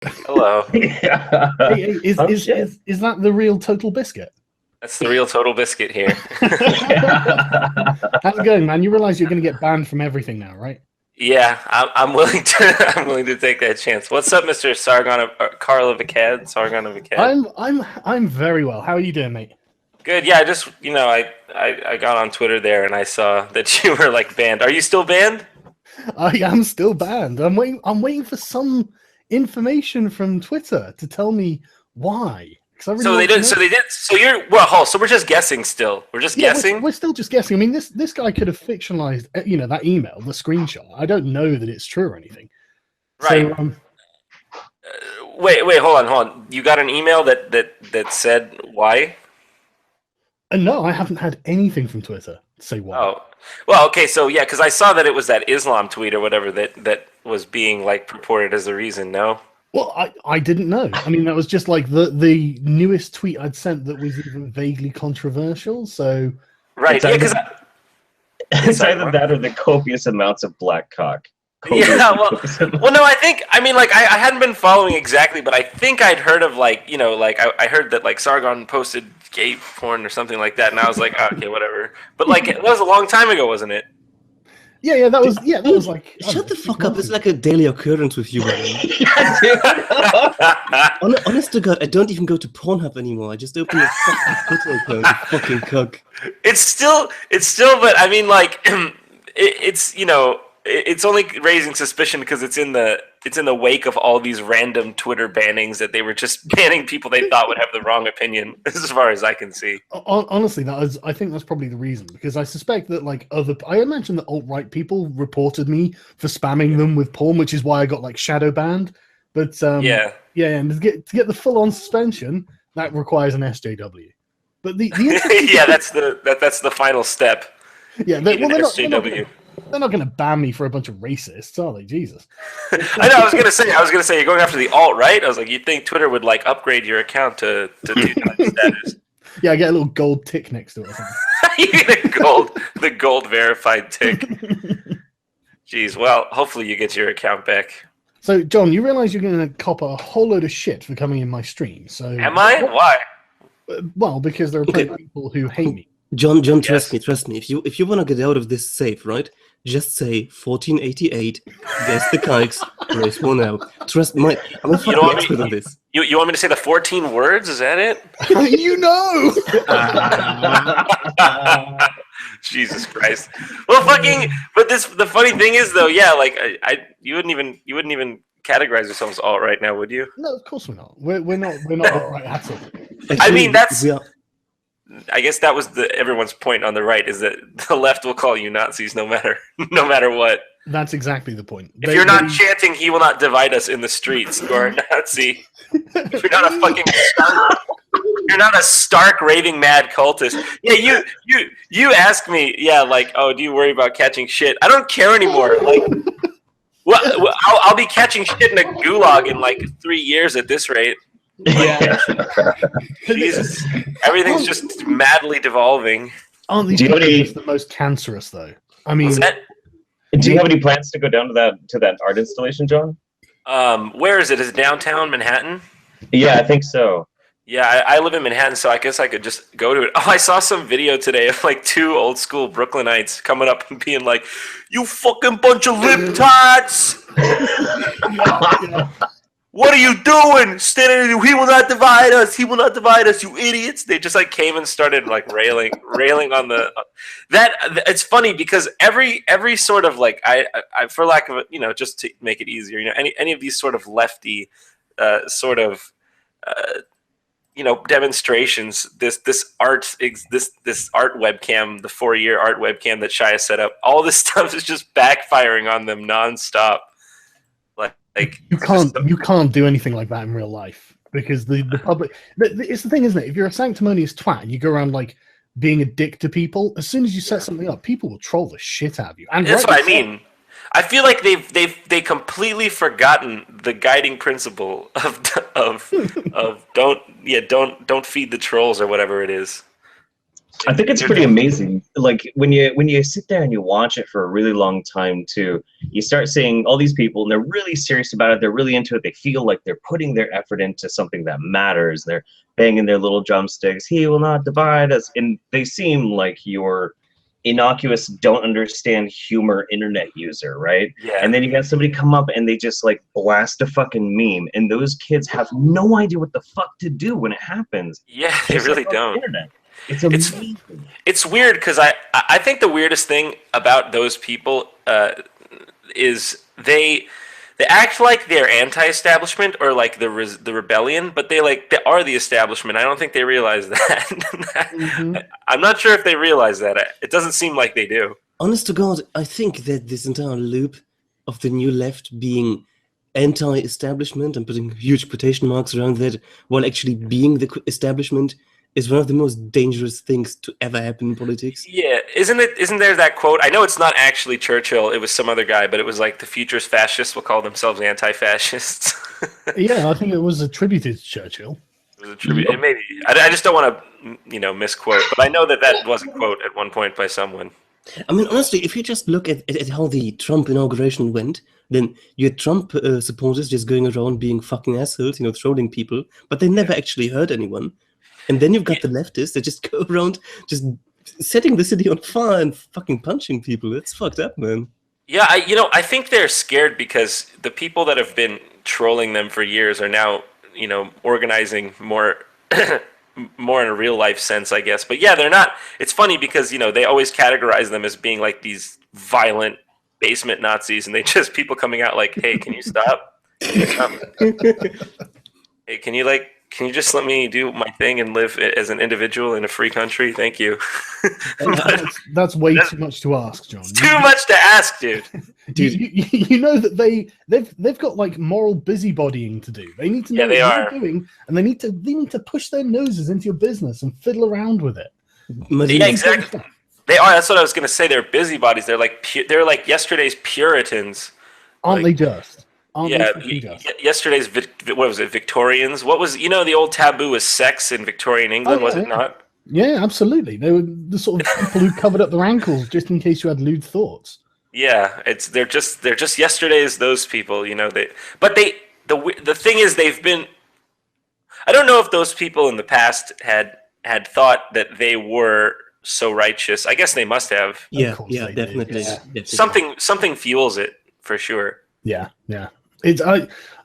Hello. Yeah. Hey, Oh, shit. is that the real Total Biscuit? That's the real Total Biscuit here. How's it going, man? You realize you're going to get banned from everything now, right? Yeah, I'm willing to. I'm willing to take that chance. What's up, Mr. Sargon of Karl of Akkad? Sargon of Akkad. I'm very well. How are you doing, mate? Good. Yeah, I just I got on Twitter there and I saw that you were like banned. Are you still banned? I am still banned. I'm waiting for some information from Twitter to tell me why. I really So they did. So they did. So you're well. So we're just guessing still. We're just guessing. We're still just guessing. I mean, this guy could have fictionalized, that email, the screenshot. I don't know that it's true or anything. Right. So, wait. Hold on. You got an email that said why? No, I haven't had anything from Twitter to say why. Oh, well, okay. So yeah, because I saw that it was that Islam tweet or whatever that was being like purported as the reason. No. Well, I didn't know. I mean, that was just like the newest tweet I'd sent that was even vaguely controversial. So, right, yeah, because it's either that or the copious amounts of black cock. Yeah, well, no, I mean, like, I hadn't been following exactly, but I think I'd heard of, like, I heard that, like, Sargon posted gay porn or something like that, and I was like, oh, okay, whatever. But, like, that was a long time ago, wasn't it? Yeah, that was like... Shut the fuck up, it's like a daily occurrence with you, man. Honest to God, I don't even go to Pornhub anymore, I just open a fucking Twitter account, you fucking cuck. It's still, but, I mean, like, it's only raising suspicion because it's in the wake of all these random Twitter bannings that they were just banning people they thought would have the wrong opinion, as far as I can see. Honestly, I think that's probably the reason, because I suspect that I imagine that alt-right people reported me for spamming them with porn, which is why I got like shadow banned. But and to get the full-on suspension, that requires an SJW. But the yeah, that's the final step. Yeah, they're not going to ban me for a bunch of racists, are they? Jesus. I know. I was gonna say you're going after the alt, right? I was like, you'd think Twitter would like upgrade your account to do that status. Yeah, I get a little gold tick next to it or something. You get the gold verified tick. Jeez. Well, hopefully you get your account back. So, John, you realize you're going to cop a whole load of shit for coming in my stream. So, am I? Why? Well, because there are plenty of people who hate me. John, trust me. If you want to get out of this safe, right? Just say 1488. Guess the kikes. Race one out. Trust me. I'm a fucking expert on this. You want me to say the 14 words? Is that it? You know. Jesus Christ. Well, but the funny thing is though, yeah, like you wouldn't even categorize yourselves alt right now, would you? No, of course we're not. We're not alt right at all. Actually, I mean, I guess that was everyone's point on the right, is that the left will call you Nazis no matter what. That's exactly the point. If you're not chanting, he will not divide us in the streets, you are a Nazi. If you're not a fucking you're not a stark raving mad cultist. Yeah, you ask me, yeah, like, oh, do you worry about catching shit? I don't care anymore. Like, well, I'll be catching shit in a gulag in like 3 years at this rate. Yeah. Jesus. Everything's just madly devolving. Aren't these people just the most cancerous, though? I mean, do you have any plans to go down to that art installation, John? Where is it? Is it downtown Manhattan? Yeah, I think so. Yeah, I live in Manhattan, so I guess I could just go to it. Oh, I saw some video today of like 2 old school Brooklynites coming up and being like, "You fucking bunch of libtards! What are you doing? Standing, he will not divide us. He will not divide us, you idiots!" They just like came and started like railing on the that. It's funny because every sort of like I for lack of just to make it easier, any of these sort of lefty demonstrations, this art webcam, the 4-year art webcam that Shia set up, all this stuff is just backfiring on them nonstop. Like you can't do anything like that in real life, because the public. It's the thing, isn't it? If you're a sanctimonious twat and you go around like being a dick to people, as soon as you set something up, people will troll the shit out of you. And that's what I mean. I feel like they completely forgotten the guiding principle of don't feed the trolls or whatever it is. I think it's pretty amazing. Like when you sit there and you watch it for a really long time too, you start seeing all these people and they're really serious about it. They're really into it. They feel like they're putting their effort into something that matters. They're banging their little drumsticks. He will not divide us. And they seem like your innocuous, don't understand humor internet user, right? Yeah. And then you got somebody come up and they just like blast a fucking meme, and those kids have no idea what the fuck to do when it happens. Yeah, they really don't. Internet. It's amazing. It's weird because I think the weirdest thing about those people is they act like they're anti-establishment or like the rebellion, but they are the establishment. I don't think they realize that. Mm-hmm. I'm not sure if they realize that. It doesn't seem like they do. Honest to God, I think that this entire loop of the new left being anti-establishment and putting huge quotation marks around that while actually being the establishment is one of the most dangerous things to ever happen in politics. Yeah, isn't there that quote? I know it's not actually Churchill, it was some other guy, but it was like the future's fascists will call themselves anti-fascists. Yeah, I think it was attributed to Churchill. It was attributed, maybe. I just don't want to, misquote, but I know that was a quote at one point by someone. I mean, honestly, if you just look at how the Trump inauguration went, then you had Trump supporters just going around being fucking assholes, trolling people, but they never actually hurt anyone. And then you've got the leftists that just go around just setting the city on fire and fucking punching people. That's fucked up, man. Yeah, I think they're scared because the people that have been trolling them for years are now, organizing more more in a real life sense, I guess. But yeah, they're not. It's funny because, they always categorize them as being like these violent basement Nazis, and people coming out like, hey, can you stop? Hey, can you just let me do my thing and live as an individual in a free country? Thank you. That's way too much to ask, John. It's too much to ask, dude. You know that they've got like moral busybodying to do. They need to know what they're doing, and they need to push their noses into your business and fiddle around with it. Yeah, exactly. They are. That's what I was going to say. They're busybodies. They're like yesterday's Puritans. Aren't they just? Yesterday's what was it? Victorians. What was the old taboo was sex in Victorian England? Was it not? Yeah, absolutely. They were the sort of people who covered up their ankles just in case you had lewd thoughts. Yeah, they're just yesterday's those people. The thing is they've been. I don't know if those people in the past had thought that they were so righteous. I guess they must have. Yeah, definitely. Yeah. Something fuels it for sure. Yeah.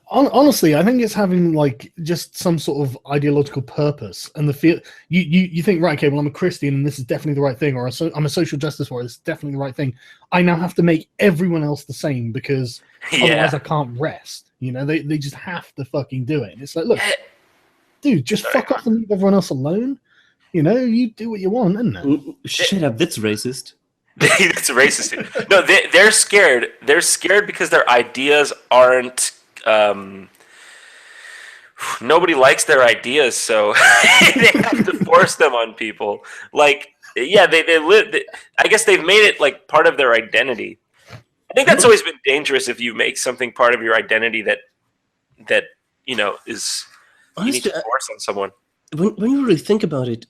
Honestly, I think it's having like just some sort of ideological purpose, and the feel you think, right, okay, well, I'm a Christian and this is definitely the right thing, or I'm a social justice warrior, this is definitely the right thing. I now have to make everyone else the same because otherwise I can't rest. They just have to fucking do it. And it's like, look, dude, just fuck off and leave everyone else alone. You do what you want, isn't it? Shut up, that's racist. That's racist. No, they're scared. They're scared because their ideas aren't. Nobody likes their ideas, so they have to force them on people. Like, yeah, they live. I guess they've made it like part of their identity. I think that's always been dangerous if you make something part of your identity that is you need to force on someone. When you really think about it,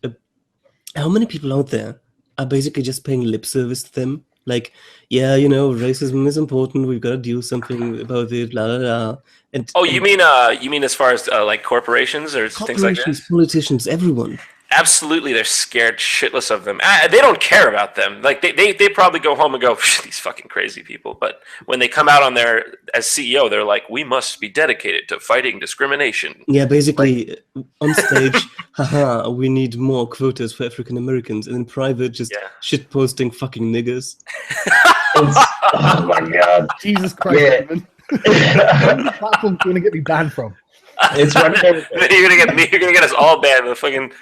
how many people out there are basically just paying lip service to them? Like, yeah, racism is important. We've got to do something about it. Blah blah blah. And you mean as far as like corporations or things like that? Politicians, everyone. Absolutely, they're scared shitless of them. They don't care about them. Like they probably go home and go, these fucking crazy people. But when they come out on there as CEO, they're like, we must be dedicated to fighting discrimination. Yeah, basically on stage, haha, we need more quotas for African Americans, and in private, just shit posting fucking niggers. Oh my god, Jesus Christ, man. What platform are you gonna get me banned from? It's running everything. You're gonna get us all banned. The fucking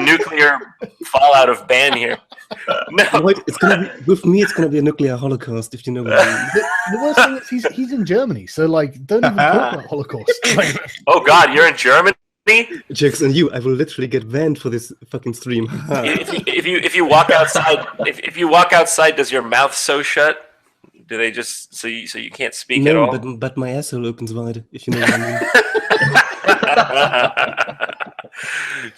nuclear fallout of ban here. No, it's gonna be, with me. It's gonna be a nuclear holocaust, if you know what I mean. The worst thing is he's in Germany, so like, don't even talk about Holocaust. Like, oh God, you're in Germany. Jackson, I will literally get banned for this fucking stream. if you walk outside, if you walk outside, does your mouth sew shut? Do they just so you can't speak at all? but my asshole opens wide, if you know what I mean.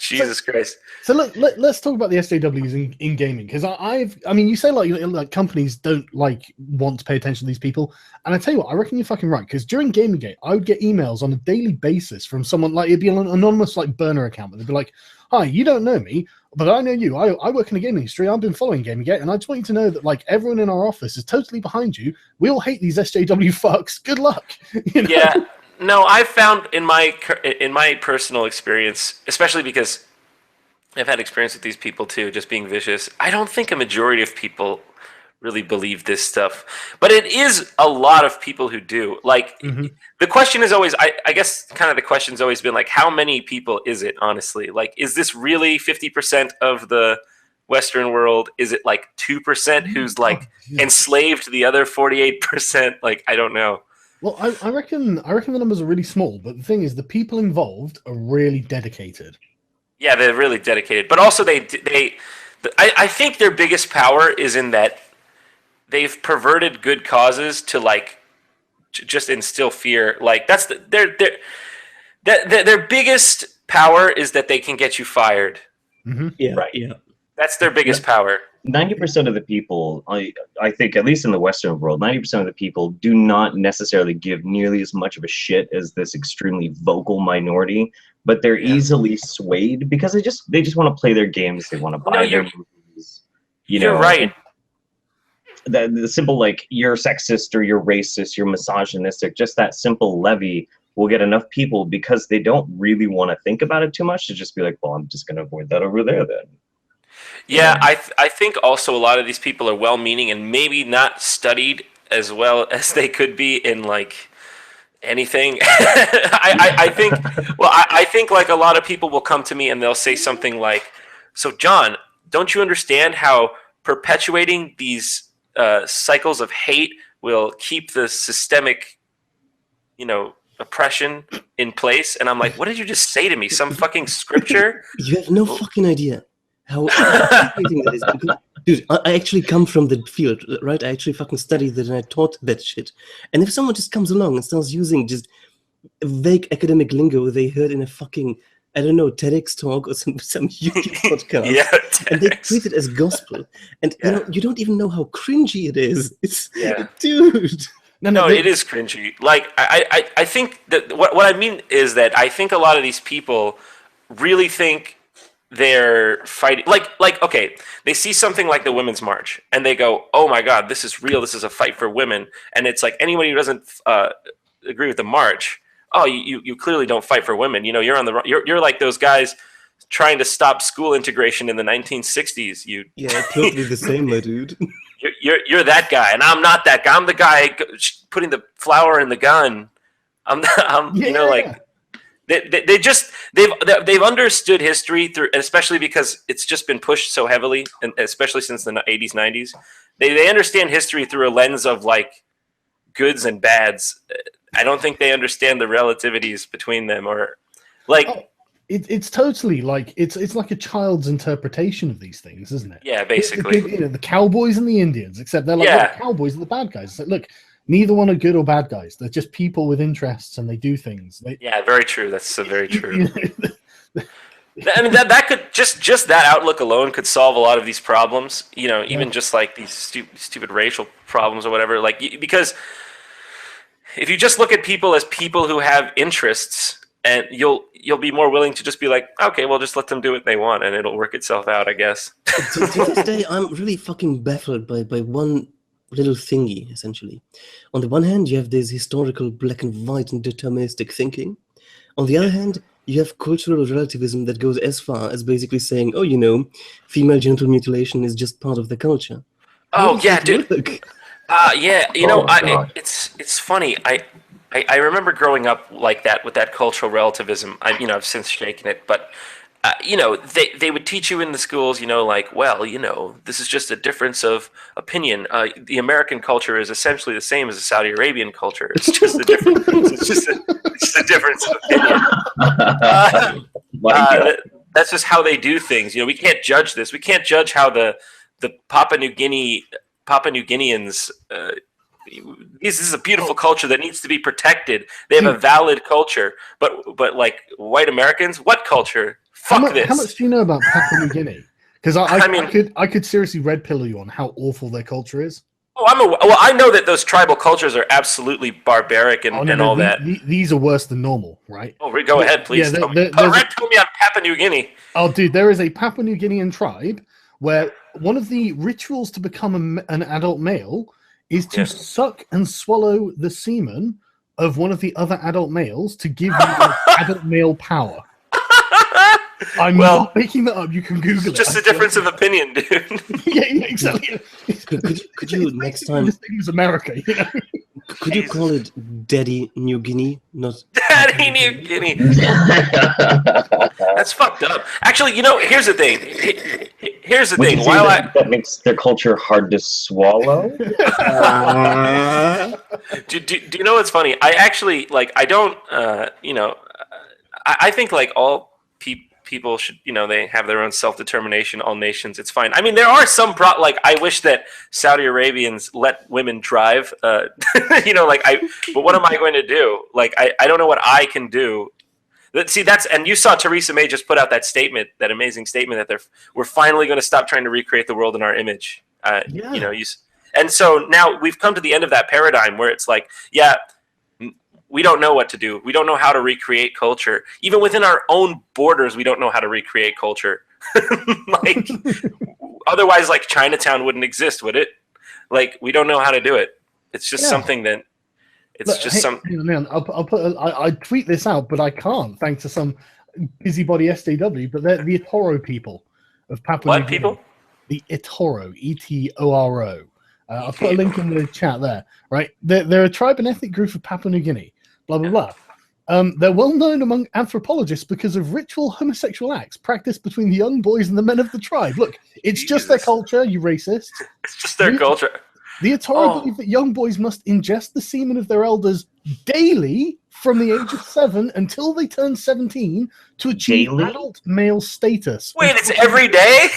Jesus Christ. So let's talk about the SJWs in gaming, because I mean, you say like companies don't want to pay attention to these people, and I tell you what, I reckon you're fucking right, because during Gamergate, I would get emails on a daily basis from someone, it'd be an anonymous burner account, but they'd be like, "Hi, you don't know me, but I know you. I work in the gaming industry. I've been following Gamergate, and I just want you to know that everyone in our office is totally behind you. We all hate these SJW fucks. Good luck." Yeah. No, I've found in my personal experience, especially because I've had experience with these people too, just being vicious. I don't think a majority of people really believe this stuff, but it is a lot of people who do. The question is always, I guess, kind of the question's always been how many people is it? Honestly, is this really 50% of the Western world? Is it 2% who's enslaved the other 48%? I don't know. Well, I reckon the numbers are really small, but the thing is, the people involved are really dedicated. Yeah, they're really dedicated, but also I think their biggest power is in that they've perverted good causes to just instill fear. That's their biggest power is that they can get you fired. Mm-hmm. Yeah, right. Yeah, that's their biggest power. 90% of the people, I think, at least in the Western world, 90% of the people do not necessarily give nearly as much of a shit as this extremely vocal minority, but they're easily swayed because they just want to play their games. They want to buy their movies. You're right. The simple you're sexist or you're racist, you're misogynistic, just that simple levy will get enough people because they don't really want to think about it too much to just be like, well, I'm just going to avoid that over there then. Yeah, I think also a lot of these people are well-meaning and maybe not studied as well as they could be in anything. I think. Well, I think a lot of people will come to me and they'll say something like, "So, John, don't you understand how perpetuating these cycles of hate will keep the systemic, oppression in place?" And I'm like, "What did you just say to me? Some fucking scripture?" You have no fucking idea how fascinating that is. Because, dude, I actually come from the field, right? I actually fucking studied that and I taught that shit. And if someone just comes along and starts using just vague academic lingo they heard in a fucking, I don't know, TEDx talk or some YouTube podcast, and they treat it as gospel, and you don't even know how cringy it is. It's dude. No, it is cringy. I think that what I mean is that I think a lot of these people really think they're fighting okay, they see something like the Women's March and they go, "Oh my god, this is real, this is a fight for women." And it's anybody who doesn't agree with the march, you clearly don't fight for women. You're on the you're like those guys trying to stop school integration in the 1960s. Totally the same, my dude. You're that guy, and I'm not that guy. I'm the guy putting the flour in the gun. They've understood history through, especially because it's just been pushed so heavily, and especially since the 80s, 90s. They understand history through a lens of goods and bads. I don't think they understand the relativities between them, or it's totally it's like a child's interpretation of these things, isn't it? Yeah, basically. The cowboys and the Indians, except they're the cowboys are the bad guys. It's look, neither one are good or bad guys. They're just people with interests, and they do things. Yeah, very true. That's very true. I mean, that could just that outlook alone could solve a lot of these problems. Even just these stupid racial problems or whatever. Because if you just look at people as people who have interests, and you'll be more willing to just be like, okay, well, just let them do what they want, and it'll work itself out, I guess. To this day, I'm really fucking baffled by one little thingy, essentially. On the one hand, you have this historical black and white and deterministic thinking. On the other hand, you have cultural relativism that goes as far as basically saying, female genital mutilation is just part of the culture. Oh, yeah, dude. It's funny. I remember growing up like that with that cultural relativism. I've since shaken it, but they would teach you in the schools, this is just a difference of opinion. The American culture is essentially the same as the Saudi Arabian culture. It's just a difference. It's just a difference of opinion. That's just how they do things. We can't judge this. We can't judge how the Papua New Guineans this is a beautiful culture that needs to be protected. They have a valid culture, but like white Americans, what culture? Fuck this. How much do you know about Papua New Guinea? Because I could seriously red pill you on how awful their culture is. Oh, I know that those tribal cultures are absolutely barbaric and all that. These are worse than normal, right? Oh, go ahead, please. Yeah, red pill me on Papua New Guinea. Oh, dude, there is a Papua New Guinean tribe where one of the rituals to become an adult male is to suck and swallow the semen of one of the other adult males to give you adult male power. I'm not making that up. You can Google it. Just a difference of opinion, dude. yeah, exactly. Could you next time? This thing was America, you know? Could you call it Daddy New Guinea, not Daddy New Guinea? That's fucked up. Actually, you know, here's the thing. Here's the thing. While that makes their culture hard to swallow. Do you know what's funny? I actually I don't. I think like all people should, they have their own self-determination, all nations, it's fine. I mean, there are some I wish that Saudi Arabians let women drive, but what am I going to do? I don't know what I can do. See, and you saw Theresa May just put out that statement, that amazing statement that we're finally going to stop trying to recreate the world in our image. And so now we've come to the end of that paradigm where it's like, we don't know what to do. We don't know how to recreate culture. Even within our own borders, we don't know how to recreate culture. Otherwise, Chinatown wouldn't exist, would it? We don't know how to do it. It's just something that something. I tweet this out, but I can't, thanks to some busybody SJW. But they're the Etoro people of Papua New Guinea. What people? The Etoro, Etoro. I'll put a link in the chat there. Right, they're a tribe and ethnic group of Papua New Guinea. Blah blah blah. They're well known among anthropologists because of ritual homosexual acts practiced between the young boys and the men of the tribe. Look, it's just their culture, you racist. It's just their culture. The Etoro believe that young boys must ingest the semen of their elders daily from the age of 7 until they turn 17 to achieve adult male status. Wait, it's every day?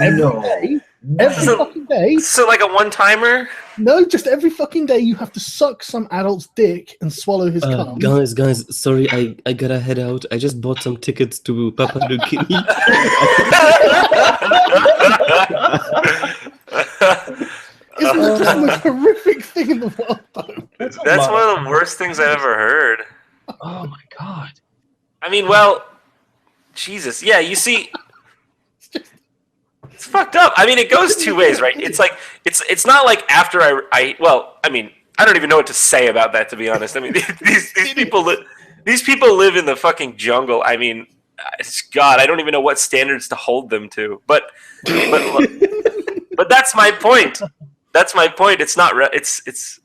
Every day? Every fucking day. So like a one-timer? No, just every fucking day you have to suck some adult's dick and swallow his cum. Guys, sorry, I gotta head out. I just bought some tickets to Papua New Guinea. Isn't that the most horrific thing in the world, though? That's one of the worst things I've ever heard. Oh my god. I mean, well, Jesus. Yeah, you see... It's fucked up. I mean, it goes two ways, right? It's like it's not like after I don't even know what to say about that, to be honest. I mean, these people live in the fucking jungle. I mean, God, I don't even know what standards to hold them to. But that's my point. That's my point. It's not. It's.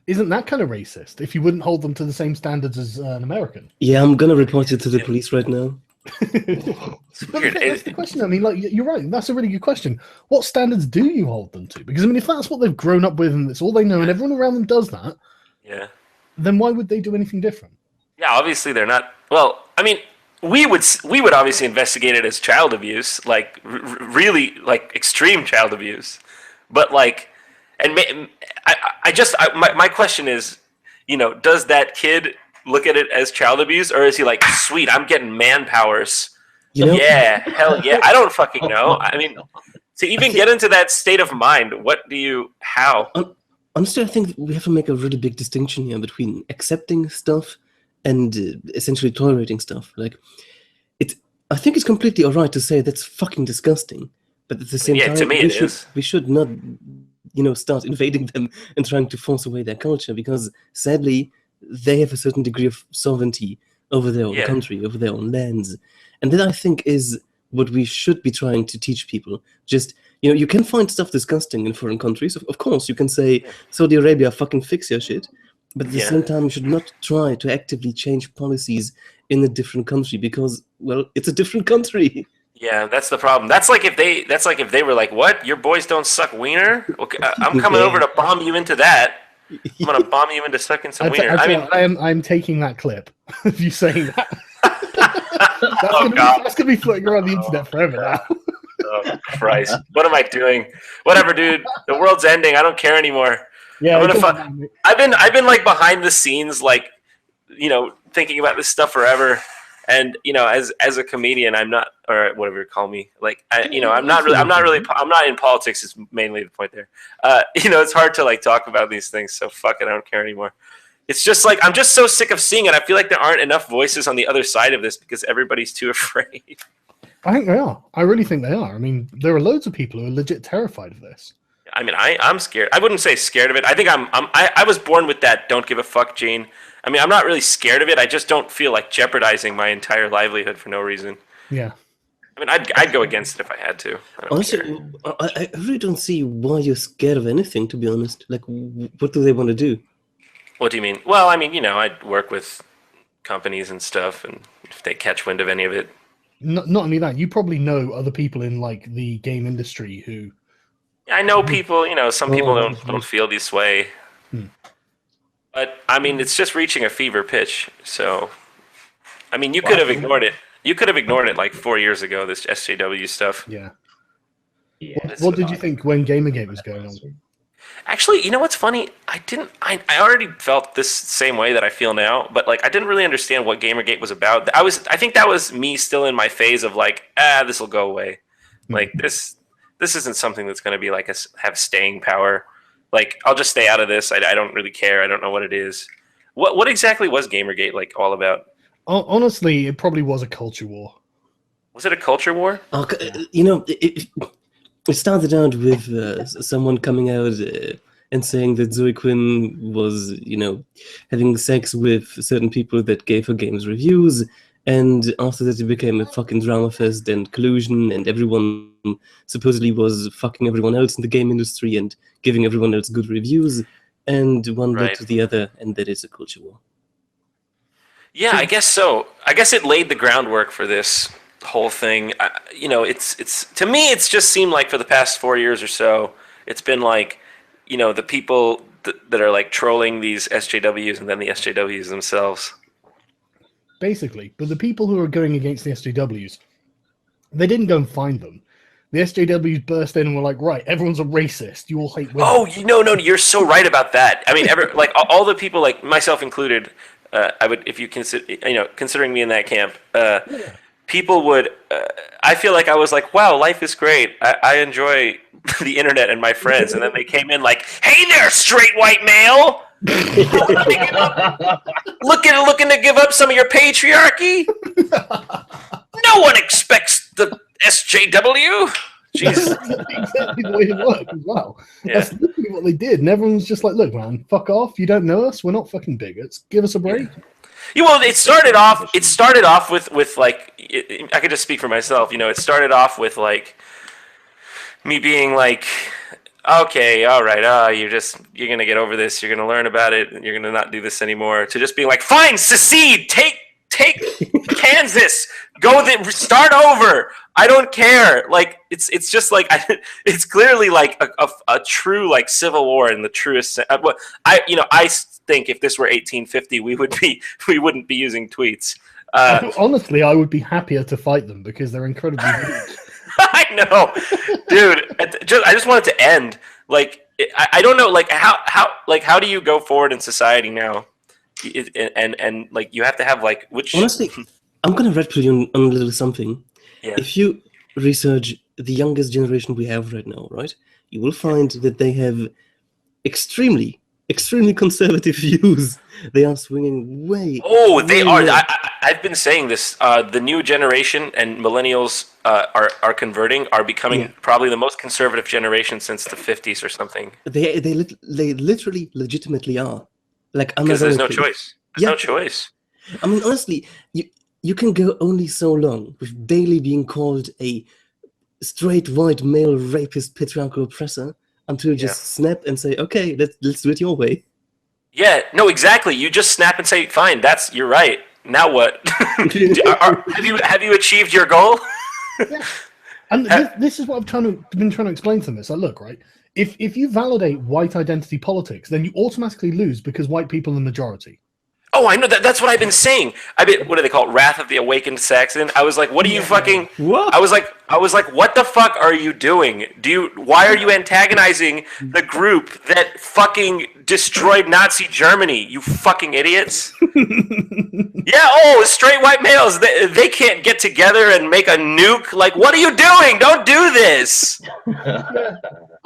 Isn't that kind of racist? If you wouldn't hold them to the same standards as an American. Yeah, I'm gonna report you to the police right now. That's the question. I mean, you're right. That's a really good question. What standards do you hold them to? Because I mean, if that's what they've grown up with and it's all they know, and everyone around them does that, then why would they do anything different? Yeah, obviously they're not. Well, I mean, we would obviously investigate it as child abuse, really extreme child abuse. But my question is, does that kid look at it as child abuse, or is he like, sweet, I'm getting man powers? Yeah, hell yeah. I don't fucking know. I mean, to even get into that state of mind, how? Honestly, I think we have to make a really big distinction here between accepting stuff and essentially tolerating stuff. I think it's completely alright to say that's fucking disgusting, but at the same time, to me we should not, start invading them and trying to force away their culture, because sadly, they have a certain degree of sovereignty over their own country, over their own lands. And that, I think, is what we should be trying to teach people. Just, you can find stuff disgusting in foreign countries. Of course, you can say, Saudi Arabia, fucking fix your shit. But at the same time, you should not try to actively change policies in a different country because, well, it's a different country. Yeah, that's the problem. That's like if they were like, what? Your boys don't suck wiener? Okay, I'm coming over to bomb you into that. I'm gonna bomb you into sucking some wiener. I'm taking that clip of you saying that. That's gonna be floating around the internet forever now. Oh Christ! What am I doing? Whatever, dude. The world's ending. I don't care anymore. Yeah, I've been like behind the scenes, like, you know, thinking about this stuff forever. And, you know, as a comedian, I'm not, or whatever you call me, like, you know, I'm not in politics is mainly the point there. You know, it's hard to like talk about these things. So fuck it. I don't care anymore. It's just like, I'm just so sick of seeing it. I feel like there aren't enough voices on the other side of this because everybody's too afraid. I think they are. I really think they are. I mean, there are loads of people who are legit terrified of this. I mean, I'm scared. I wouldn't say scared of it. I think I was born with that don't give a fuck gene. I mean, I'm not really scared of it. I just don't feel like jeopardizing my entire livelihood for no reason. Yeah. I mean, I'd go against it if I had to. Honestly, I really don't see why you're scared of anything, to be honest. Like, what do they want to do? What do you mean? Well, I mean, you know, I'd work with companies and stuff, and if they catch wind of any of it. Not only that, you probably know other people in, like, the game industry who... I know people, you know, some people don't feel this way. But, I mean, it's just reaching a fever pitch. So, I mean, you could have ignored it. You could have ignored it like 4 years ago, this SJW stuff. Yeah. What did you think when Gamergate was going on? Actually, you know what's funny? I already felt this same way that I feel now, but like I didn't really understand what Gamergate was about. I think that was me still in my phase of like, this will go away. Like this isn't something that's going to be like have staying power. Like, I'll just stay out of this. I don't really care. I don't know what it is. What exactly was Gamergate like all about? Honestly, it probably was a culture war. Was it a culture war? You know, it started out with someone coming out and saying that Zoe Quinn was, you know, having sex with certain people that gave her games reviews. And after that, it became a fucking drama fest and collusion, and everyone supposedly was fucking everyone else in the game industry and giving everyone else good reviews. And one led to the other, and that is a culture war. Yeah, I guess so. I guess it laid the groundwork for this whole thing. You know, it's to me, it's just seemed like for the past 4 years or so, it's been like, you know, the people that are like trolling these SJWs and then the SJWs themselves. Basically, but the people who are going against the SJWs, they didn't go and find them. The SJWs burst in and were like, right, everyone's a racist. You all hate women. Oh, no, you're so right about that. I mean, like all the people, like myself included, I would, if you consider, you know, considering me in that camp, people would. I feel like I was like, wow, life is great. I enjoy the internet and my friends, and then they came in like, hey there, straight white male. looking to give up some of your patriarchy? No one expects the SJW. Jesus. That's exactly the way it worked as well. Yeah. That's literally what they did. And everyone's just like, look, man, fuck off. You don't know us. We're not fucking bigots. Give us a break. Yeah, well, it started off with like, I could just speak for myself. You know, it started off with like me being like, okay, all right, you're gonna get over this. You're gonna learn about it. And you're gonna not do this anymore. To just being like, fine, secede, take Kansas, start over. I don't care. Like it's just like it's clearly like a true like civil war in the truest sense. I think if this were 1850, we wouldn't be using tweets. Honestly, I would be happier to fight them because they're incredibly weak. I know, dude. I just want it to end. Like, I don't know. Like, how do you go forward in society now? And like, you have to have like which. Honestly, I'm gonna red pill you on a little something. Yeah. If you research the youngest generation we have right now, right, you will find that they have extremely conservative views. They are swinging way. Oh, they are. I've been saying this. The new generation and millennials are converting, are becoming probably the most conservative generation since the 50s or something. They literally, legitimately are. Like, because there's no choice. There's no choice. I mean, honestly, you can go only so long with daily being called a straight white male rapist patriarchal oppressor until you just snap and say, okay, let's do it your way. Yeah, no, exactly. You just snap and say, fine, you're right. Now what? Have you achieved your goal? Yeah. And this is what I've been trying to explain to them. It's like, look, right, if you validate white identity politics, then you automatically lose because white people are the majority. Oh, I know that's what I've been saying. What do they call it? Wrath of the Awakened Saxon. I was like, what are you fucking? What? I was like, I was like, what the fuck are you doing? Why are you antagonizing the group that fucking destroyed Nazi Germany, you fucking idiots? Yeah, straight white males, they can't get together and make a nuke. Like, what are you doing? Don't do this.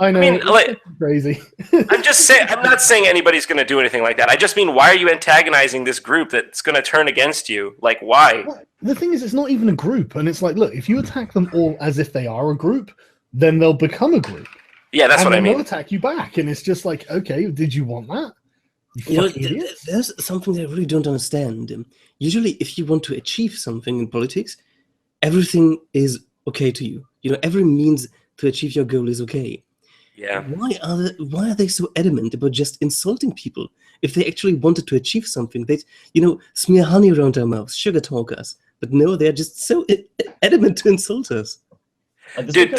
I know. I mean, like, crazy. I'm just saying. I'm not saying anybody's going to do anything like that. I just mean, why are you antagonizing this group that's going to turn against you? Like, why? The thing is, it's not even a group, and it's like, look, if you attack them all as if they are a group, then they'll become a group. Yeah, that's what I mean. They'll attack you back, and it's just like, okay, did you want that? There's something that I really don't understand. Usually, if you want to achieve something in politics, everything is okay to you. Every means to achieve your goal is okay. Yeah. Why are they so adamant about just insulting people? If they actually wanted to achieve something, they'd smear honey around our mouths, sugar talk us. But no, they're just so adamant to insult us. Dude,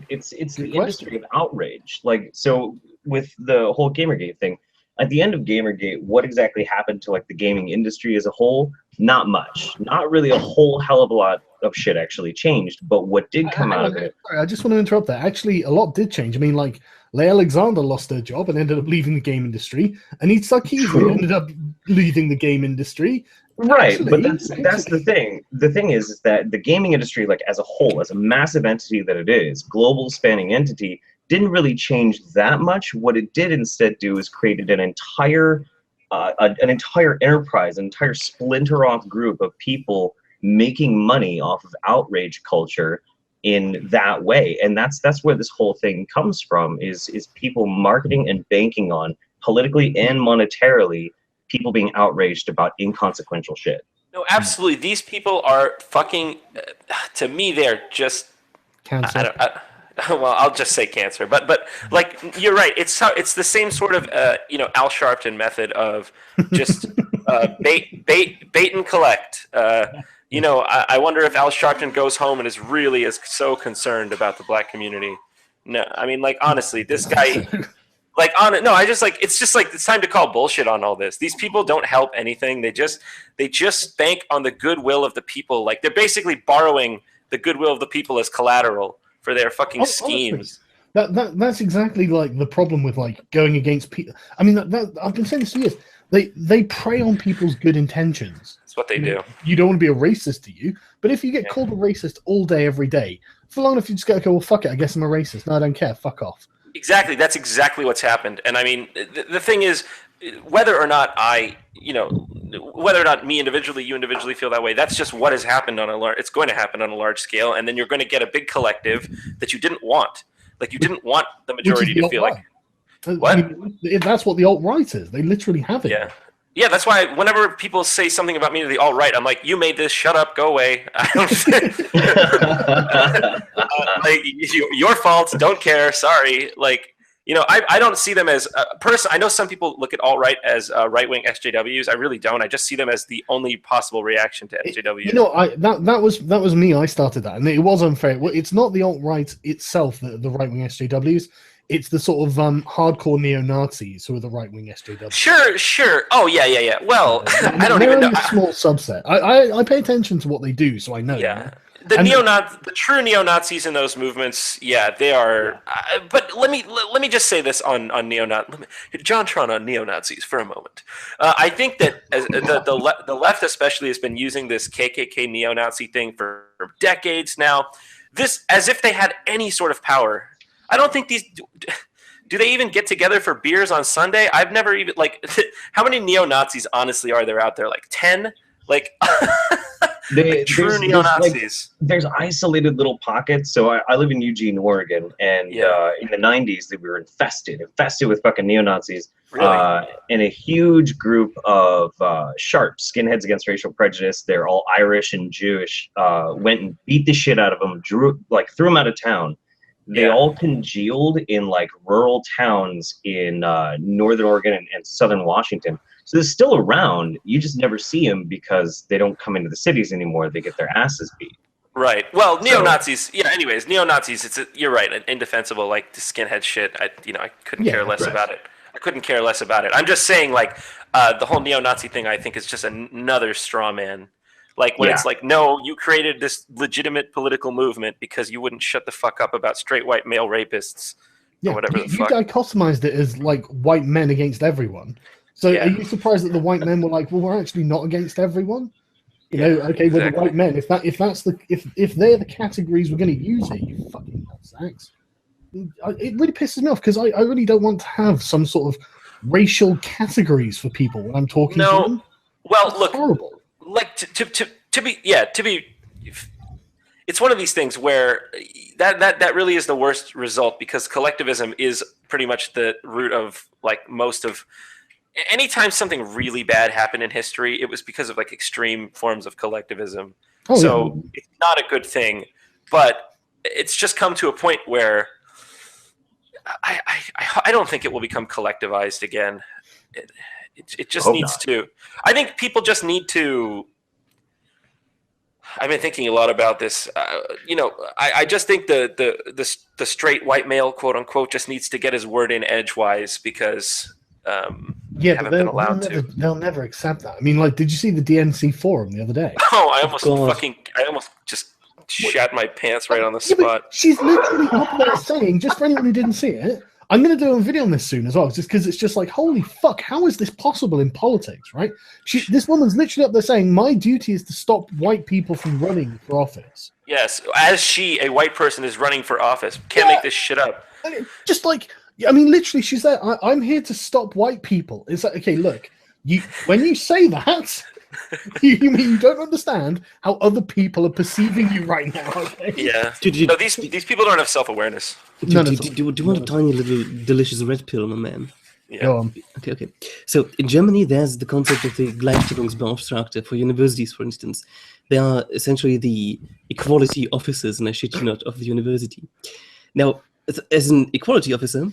it's the industry of outrage. Like, so with the whole Gamergate thing, at the end of Gamergate, what exactly happened to like the gaming industry as a whole? Not much. Not really a whole hell of a lot of shit actually changed. But what did come out of it? Sorry, I just want to interrupt that. Actually, a lot did change. I mean, like, Leigh Alexander lost her job and ended up leaving the game industry, and Eid Sarkisian ended up leaving the game industry. Right, actually, but that's the thing. The thing is that the gaming industry, like as a whole, as a massive entity that it is, global spanning entity, didn't really change that much. What it did instead do is created an entire enterprise, an entire splinter off group of people making money off of outrage culture in that way. And that's where this whole thing comes from, is people marketing and banking on, politically and monetarily, people being outraged about inconsequential shit. No, absolutely. These people are fucking, to me, they're just cancer. Well, I'll just say cancer, but like, you're right. It's the same sort of Al Sharpton method of just bait and collect. I wonder if Al Sharpton goes home and is so concerned about the black community. No, I mean, like, honestly, this guy, like, it's just like, it's time to call bullshit on all this. These people don't help anything. They just bank on the goodwill of the people. Like, they're basically borrowing the goodwill of the people as collateral for their fucking schemes. That's exactly like the problem with like going against people. I mean, I've been saying this for years. They prey on people's good intentions. That's what they do. You don't want to be a racist, do you? But if you get called a racist all day, every day, for long enough, you just go, okay, well, fuck it. I guess I'm a racist. No, I don't care. Fuck off. Exactly. That's exactly what's happened. And I mean, the thing is, whether or not me individually, you individually feel that way, that's just what has happened it's going to happen on a large scale. And then you're going to get a big collective that you didn't want. Like, you didn't want the majority to feel like, what? I mean, that's what the alt-right is. They literally have it. Yeah. Yeah, that's why whenever people say something about me to the alt-right, I'm like, you made this, shut up, go away. I don't your fault, don't care, sorry. Like, I don't see them as a person. I know some people look at alt-right as right-wing SJWs. I really don't. I just see them as the only possible reaction to SJWs. That was me. I started that, and it was unfair. It's not the alt-right itself, the right-wing SJWs. It's the sort of hardcore neo-Nazis who are the right-wing SJWs. Sure. Oh, yeah. Well, I don't even know. A small subset. I pay attention to what they do, so I know. Yeah. The true neo-Nazis in those movements, yeah, they are. But let me just say this on JonTron on neo-Nazis for a moment. I think that the left especially has been using this KKK neo-Nazi thing for decades now. This as if they had any sort of power. I don't think do they even get together for beers on Sunday? I've never even, like, how many neo-Nazis honestly are there out there? Like 10? Like, true neo-Nazis. There's isolated little pockets. So I live in Eugene, Oregon, and in the 90s we were infested with fucking neo-Nazis. Really? And a huge group of sharps, skinheads against racial prejudice. They're all Irish and Jewish. Went and beat the shit out of them, threw them out of town. They all congealed in like rural towns in northern Oregon and southern Washington. So they're still around. You just never see them because they don't come into the cities anymore. They get their asses beat. Right. Well, neo-Nazis. Yeah. Anyways, neo-Nazis. You're right. Indefensible. Like the skinhead shit. I couldn't care less about it. I couldn't care less about it. I'm just saying, like, the whole neo-Nazi thing, I think, is just another straw man. Like when it's like, no, you created this legitimate political movement because you wouldn't shut the fuck up about straight white male rapists. Yeah, or whatever you dichotomized it as like white men against everyone. So are you surprised that the white men were like, well, we're actually not against everyone? You know, okay, we're the white men. If they're the categories we're going to use here, you fucking nutsacks. It really pisses me off because I really don't want to have some sort of racial categories for people when I'm talking to them. Well, it's look, horrible. Like to be, it's one of these things where that really is the worst result, because collectivism is pretty much the root of like most of. Anytime something really bad happened in history, it was because of like extreme forms of collectivism. It's not a good thing, but it's just come to a point where I don't think it will become collectivized again. It just needs to. I think people just need to. I've been thinking a lot about this. I just think the straight white male, quote unquote, just needs to get his word in edgewise, because but they'll never accept that. I mean, like, did you see the DNC forum the other day? Oh, I almost just shat my pants right on the spot. She's literally up there saying, just for anyone who didn't see it, I'm going to do a video on this soon as well, just because it's just like, holy fuck, how is this possible in politics, right? This woman's literally up there saying, my duty is to stop white people from running for office. Yes, as a white person, is running for office. Can't make this shit up. Just like, I mean, literally, she's there, I'm here to stop white people. It's like, okay, look, when you say that, you mean you don't understand how other people are perceiving you right now, okay? Yeah. No, these people don't have self-awareness. Do you want a tiny little delicious red pill, my man? Yeah. Go on. Okay. So in Germany, there's the concept of the Gleichstellungsbeauftragte for universities, for instance. They are essentially the equality officers, and I shit you not, of the university. Now, as an equality officer,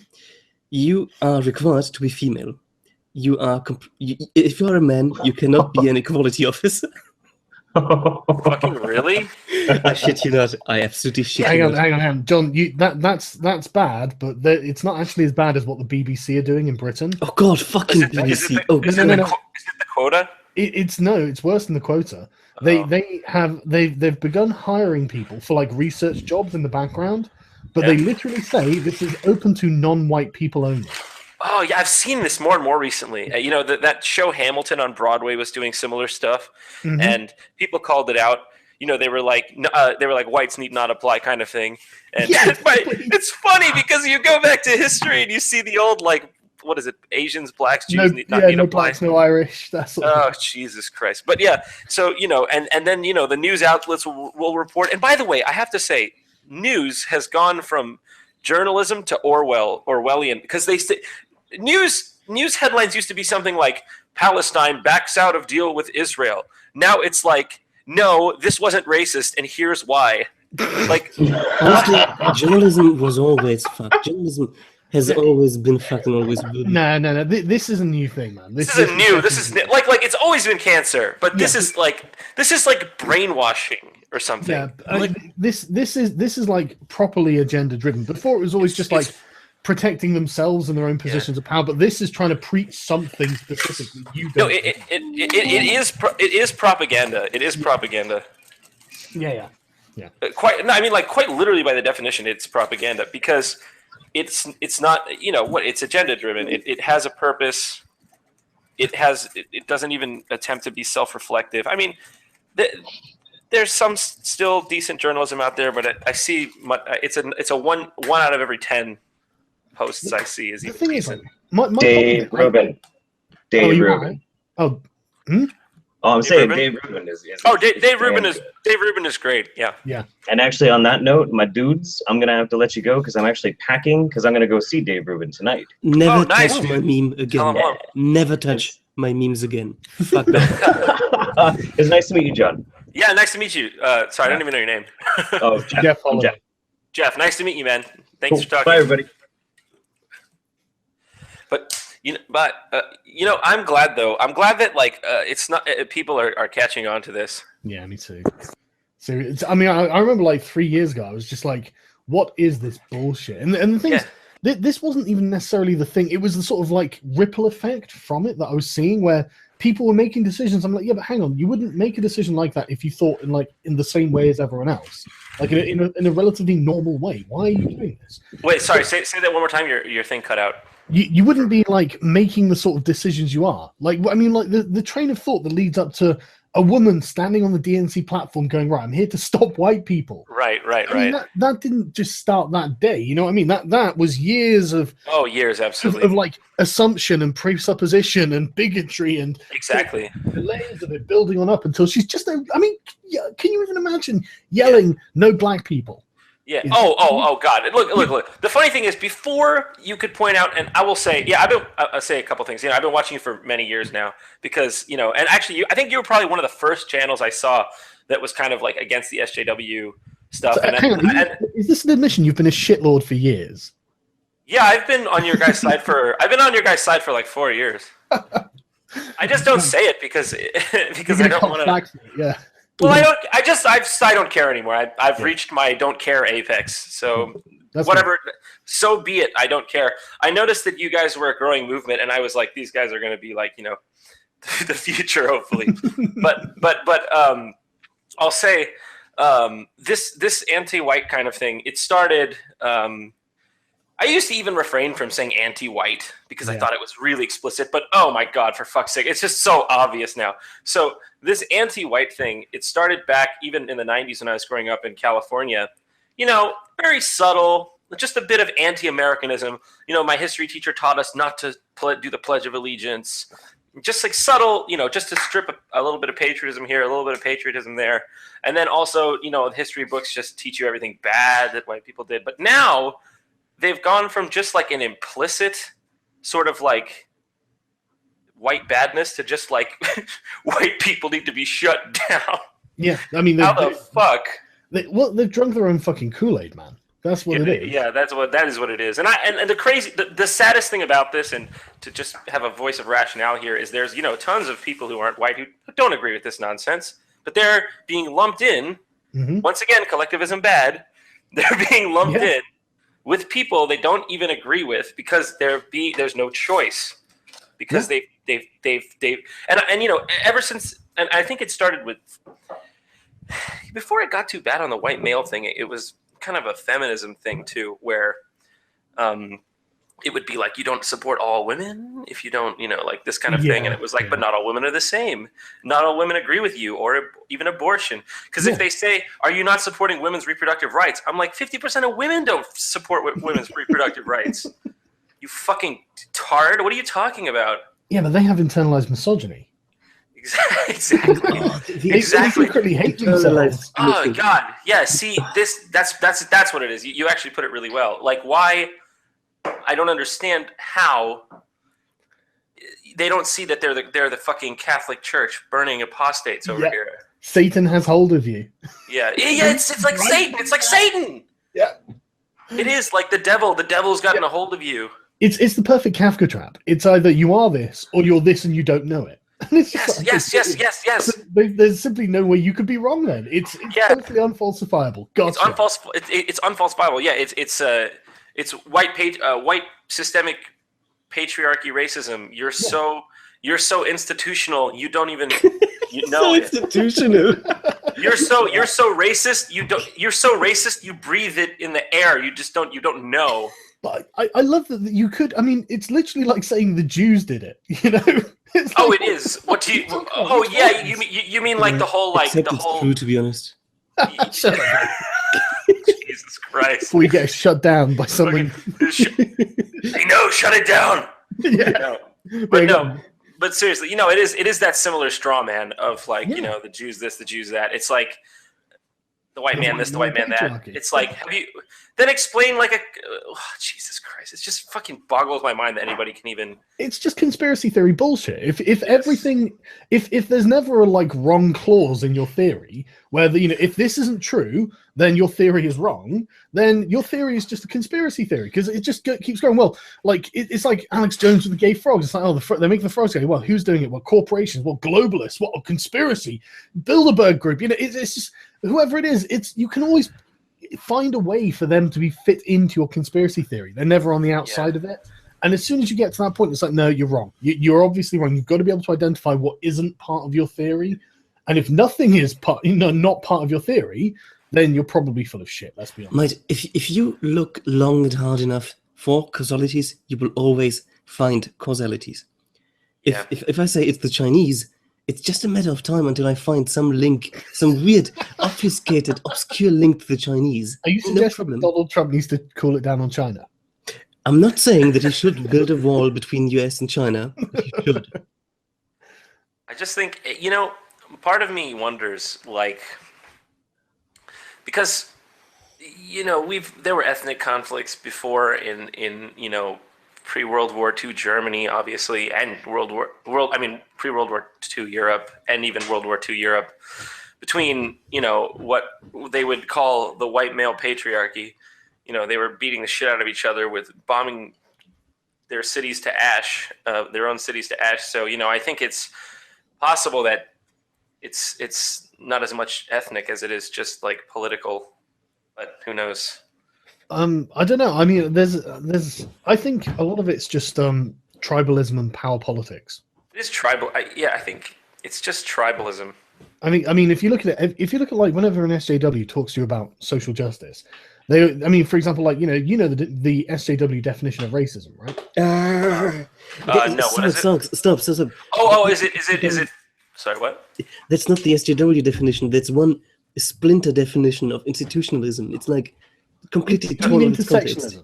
you are required to be female. If you are a man, you cannot be an equality officer. Fucking really? I shit you not. I absolutely shit Hang you on, not. John. That's bad, but it's not actually as bad as what the BBC are doing in Britain. Oh God, fucking BBC! Is it the quota? It's worse than the quota. They've begun hiring people for like research jobs in the background, but they literally say this is open to non-white people only. Oh yeah, I've seen this more and more recently. That show Hamilton on Broadway was doing similar stuff, and people called it out. They were like whites need not apply kind of thing. And it's funny because you go back to history and you see the old what is it? Asians, blacks, Jews need not apply. Blacks, no Irish. That's Jesus Christ! But yeah, so and then the news outlets will report. And by the way, I have to say, news has gone from journalism to Orwellian, because they say. News headlines used to be something like Palestine backs out of deal with Israel. Now it's like, no, this wasn't racist, and here's why. Like, honestly, journalism was always fucked. Journalism has always been fucked and always will. No. This is a new thing, man. This is like it's always been cancer, but this is like brainwashing or something. Yeah, this is like properly agenda driven. Before it was always just like protecting themselves and their own positions of power, but this is trying to preach something specifically. It is propaganda. It is propaganda. Yeah. Quite literally by the definition, it's propaganda, because it's not it's agenda driven. It has a purpose. It doesn't even attempt to be self-reflective. I mean, there's some still decent journalism out there, but I see it's a one out of every 10 posts I see is even decent. Dave Rubin. Dave Rubin. Oh, I'm saying Dave Rubin is Dave Rubin is great. Yeah. And actually, on that note, my dudes, I'm gonna have to let you go because I'm actually packing because I'm gonna go see Dave Rubin tonight. Never touch my meme again. Never touch my memes again. Fuck that. It's nice to meet you, John. Yeah, nice to meet you. Sorry, I don't even know your name. Oh, Jeff. Jeff, nice to meet you, man. Thanks for talking. Bye, everybody. But I'm glad though. I'm glad that it's not people are catching on to this. Yeah, me too. So I remember 3 years ago, I was just like, "What is this bullshit?" And the thing is, this wasn't even necessarily the thing. It was the sort of ripple effect from it that I was seeing, where people were making decisions. I'm like, yeah, but hang on, you wouldn't make a decision like that if you thought in the same way as everyone else, like in a relatively normal way. Why are you doing this? Wait, sorry, say that one more time. Your thing cut out. You wouldn't be like making the sort of decisions you are. Like, I mean, like the train of thought that leads up to a woman standing on the DNC platform going, right, I'm here to stop white people. Right. I mean, that didn't just start that day. You know what I mean? That was years of absolutely of like assumption and presupposition and bigotry and exactly the layers of it building on up until she's just. I mean, can you even imagine yelling "No black people"? Yeah. Oh God. Look. The funny thing is, before you could point out, and I will say, I'll say a couple things. I've been watching you for many years now because, and actually, I think you were probably one of the first channels I saw that was kind of like against the SJW stuff. So, hang on, is this an admission? You've been a shitlord for years. Yeah, I've been on your guys' side for like 4 years. I just don't say it because I don't want to. Yeah. Well, I don't care anymore. I've reached my don't care apex. So whatever, so be it. I don't care. I noticed that you guys were a growing movement, and I was like, these guys are going to be like, the future, hopefully. but I'll say this anti-white kind of thing. It started. I used to even refrain from saying anti-white because I thought it was really explicit, but oh my God, for fuck's sake, it's just so obvious now. So this anti-white thing, it started back even in the 90s when I was growing up in California, very subtle, just a bit of anti-Americanism. My history teacher taught us not to do the Pledge of Allegiance, just like subtle, just to strip a little bit of patriotism here, a little bit of patriotism there. And then also, the history books just teach you everything bad that white people did. But now they've gone from just like an implicit sort of like white badness to just like white people need to be shut down. Yeah, I mean, how the fuck? They've drunk their own fucking Kool-Aid, man. That's what it is. Yeah, that is what it is. And the saddest thing about this, and to just have a voice of rationale here, is there's tons of people who aren't white who don't agree with this nonsense, but they're being lumped in. Mm-hmm. Once again, collectivism bad. They're being lumped in with people they don't even agree with because there's no choice because they've ever since, and I think it started with before it got too bad on the white male thing. It was kind of a feminism thing too, where it would be like, you don't support all women if you don't, like this kind of thing. And it was like, but not all women are the same. Not all women agree with you or even abortion. Because if they say, are you not supporting women's reproductive rights? I'm like, 50% of women don't support women's reproductive rights. You fucking tard. What are you talking about? Yeah, but they have internalized misogyny. Exactly. They secretly hate themselves. Oh God. Yeah. See, that's what it is. You actually put it really well. Like, why? I don't understand how they don't see that they're the fucking Catholic Church burning apostates over here. Satan has hold of you. Yeah. It's like Satan. It's like Satan. Yeah. It is like the devil. The devil's gotten a hold of you. It's the perfect Kafka trap. It's either you are this or you're this and you don't know it. Yes. There's simply no way you could be wrong then. It's totally unfalsifiable. Gotcha. It's unfalsifiable. Yeah, it's white systemic patriarchy racism. You're so institutional. You don't even know it. Institutional. You're so racist. You're so racist. You breathe it in the air. You don't know. But I love that you could. I mean, it's literally like saying the Jews did it. It's like, it is. What do you? Oh yeah, you mean like the whole Except it's true, to be honest. Shut up. Jesus Christ! We get shut down by someone. I know, shut it down. Yeah. But seriously, it is that similar straw man of like the Jews this, the Jews that. It's like the white man this, the white man that. It's like, have you then explain like Jesus Christ? It just fucking boggles my mind that anybody can even. It's just conspiracy theory bullshit. If everything, if there's never a like wrong clause in your theory, where if this isn't true, then your theory is wrong. Then your theory is just a conspiracy theory because it just keeps going. Well, like it's like Alex Jones with the gay frogs. It's like they make the frogs gay. Well, who's doing it? Well, corporations. Well, globalists. What a conspiracy. Bilderberg Group. It's just whoever it is. You can always find a way for them to be fit into your conspiracy theory. They're never on the outside of it. And as soon as you get to that point, it's like, no, you're wrong. You're obviously wrong. You've got to be able to identify what isn't part of your theory. And if nothing is not part of your theory, then you're probably full of shit. Let's be honest. Mate, if you look long and hard enough for causalities, you will always find causalities. If I say it's the Chinese, it's just a matter of time until I find some link, some weird, obfuscated, obscure link to the Chinese. Are you suggesting Donald Trump needs to call it down on China? I'm not saying that he should build a wall between US and China, but he should. I just think, part of me wonders, because, there were ethnic conflicts before in pre-World War II Germany, obviously, and pre-World War II Europe, and even World War II Europe, between, what they would call the white male patriarchy. They were beating the shit out of each other with bombing their cities to ash, their own cities to ash. So, I think it's possible that it's not as much ethnic as it is just like political, but who knows? I don't know. I mean, I think a lot of it's just tribalism and power politics. It is tribal. I think it's just tribalism. I mean, if you look at it, like whenever an SJW talks to you about social justice, for example, like the SJW definition of racism, right? No, what is it? Stop. Oh, is it? Sorry, what? That's not the SJW definition. That's one splinter definition of institutionalism. It's like completely torn of its context.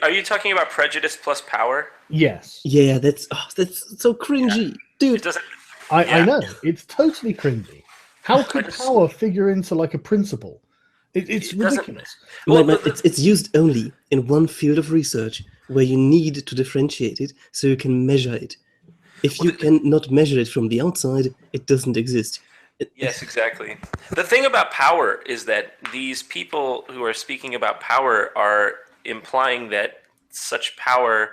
Are you talking about prejudice plus power? Yes. Yeah, that's so cringy, dude. It doesn't. I know, it's totally cringy. How could power figure into like a principle? It's ridiculous. It's used only in one field of research where you need to differentiate it so you can measure it. If you cannot measure it from the outside, it doesn't exist. Yes, exactly. The thing about power is that these people who are speaking about power are implying that such power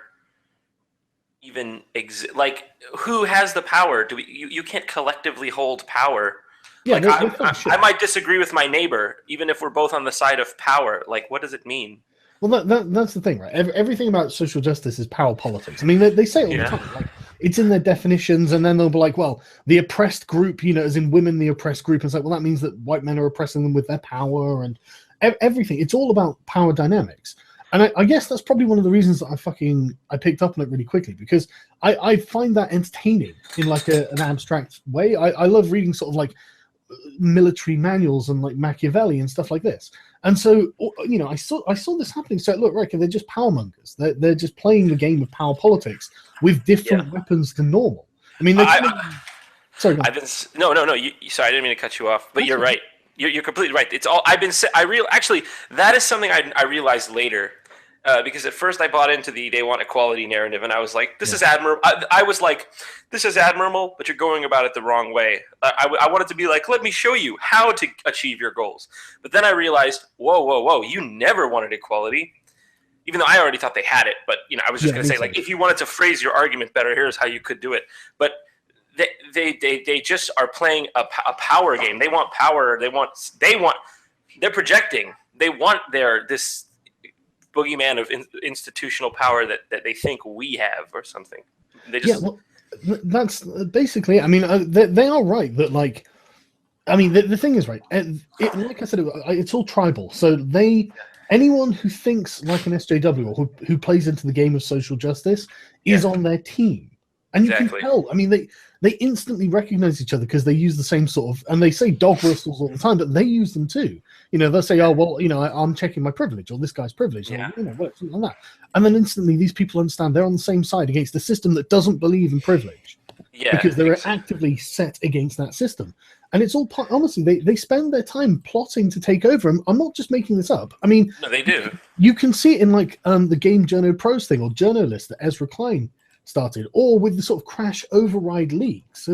even exists. Like, who has the power? You can't collectively hold power. Yeah, like, I might disagree with my neighbor, even if we're both on the side of power. Like, what does it mean? Well, that's the thing, right? Everything about social justice is power politics. I mean, they say it all the time. Like, it's in their definitions, and then they'll be like, well, the oppressed group, as in women, the oppressed group. And it's like, well, that means that white men are oppressing them with their power and everything. It's all about power dynamics. And I guess that's probably one of the reasons that I picked up on it really quickly, because I find that entertaining in like an abstract way. I love reading sort of like military manuals and like Machiavelli and stuff like this. And so, I saw this happening. So look, Rick, they're just power mongers. They're just playing the game of power politics with different weapons than normal. I mean, sorry. No. Sorry, I didn't mean to cut you off, but you're right. You're completely right. It's all actually, that is something I realized later. Because at first I bought into they want equality narrative, and I was like, this is admirable. I was like, this is admirable, but you're going about it the wrong way. I wanted to be like, let me show you how to achieve your goals. But then I realized, whoa, you never wanted equality. Even though I already thought they had it, but I was just going to say, like, if you wanted to phrase your argument better, here's how you could do it. But they just are playing a power game. They want power. They're projecting. They want this boogeyman of institutional power that they think we have or something. That's basically. I mean, they are right that, like, I mean, the thing is, right. Like I said, it's all tribal. So anyone who thinks like an SJW or who plays into the game of social justice is on their team, and you can tell. I mean, they instantly recognize each other because they use the same sort of, and they say dog whistles all the time, but they use them too. They'll say, oh, well, I'm checking my privilege, or this guy's privilege, or, something like that. And then instantly these people understand they're on the same side against the system that doesn't believe in privilege. Yeah. Because they're actively set against that system. And it's all honestly, they spend their time plotting to take over. I'm not just making this up. I mean, no, they do. You can see it in like the Game Journo Pros thing, or Journalist that Ezra Klein started, or with the sort of crash override leaks.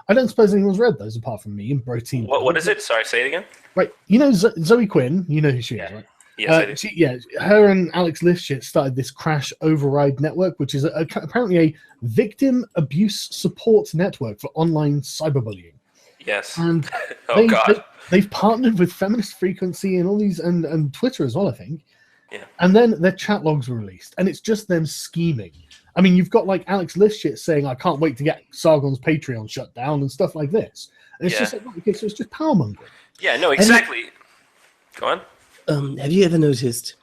I don't suppose anyone's read those apart from me and Bro Team. What is it? Sorry, say it again. Right, Zoe Quinn, you know who she is, right? Yes, I do. Her and Alex Lifshitz started this crash override network, which is apparently a victim abuse support network for online cyberbullying. Yes. And God. They've partnered with Feminist Frequency and all these, and Twitter as well, I think. Yeah. And then their chat logs were released, and it's just them scheming. I mean, you've got like Alex Lifshitz saying, "I can't wait to get Sargon's Patreon shut down" and stuff like this. And it's just like, okay, so it's just power mongering. Yeah, no, exactly. Go on. Have you ever noticed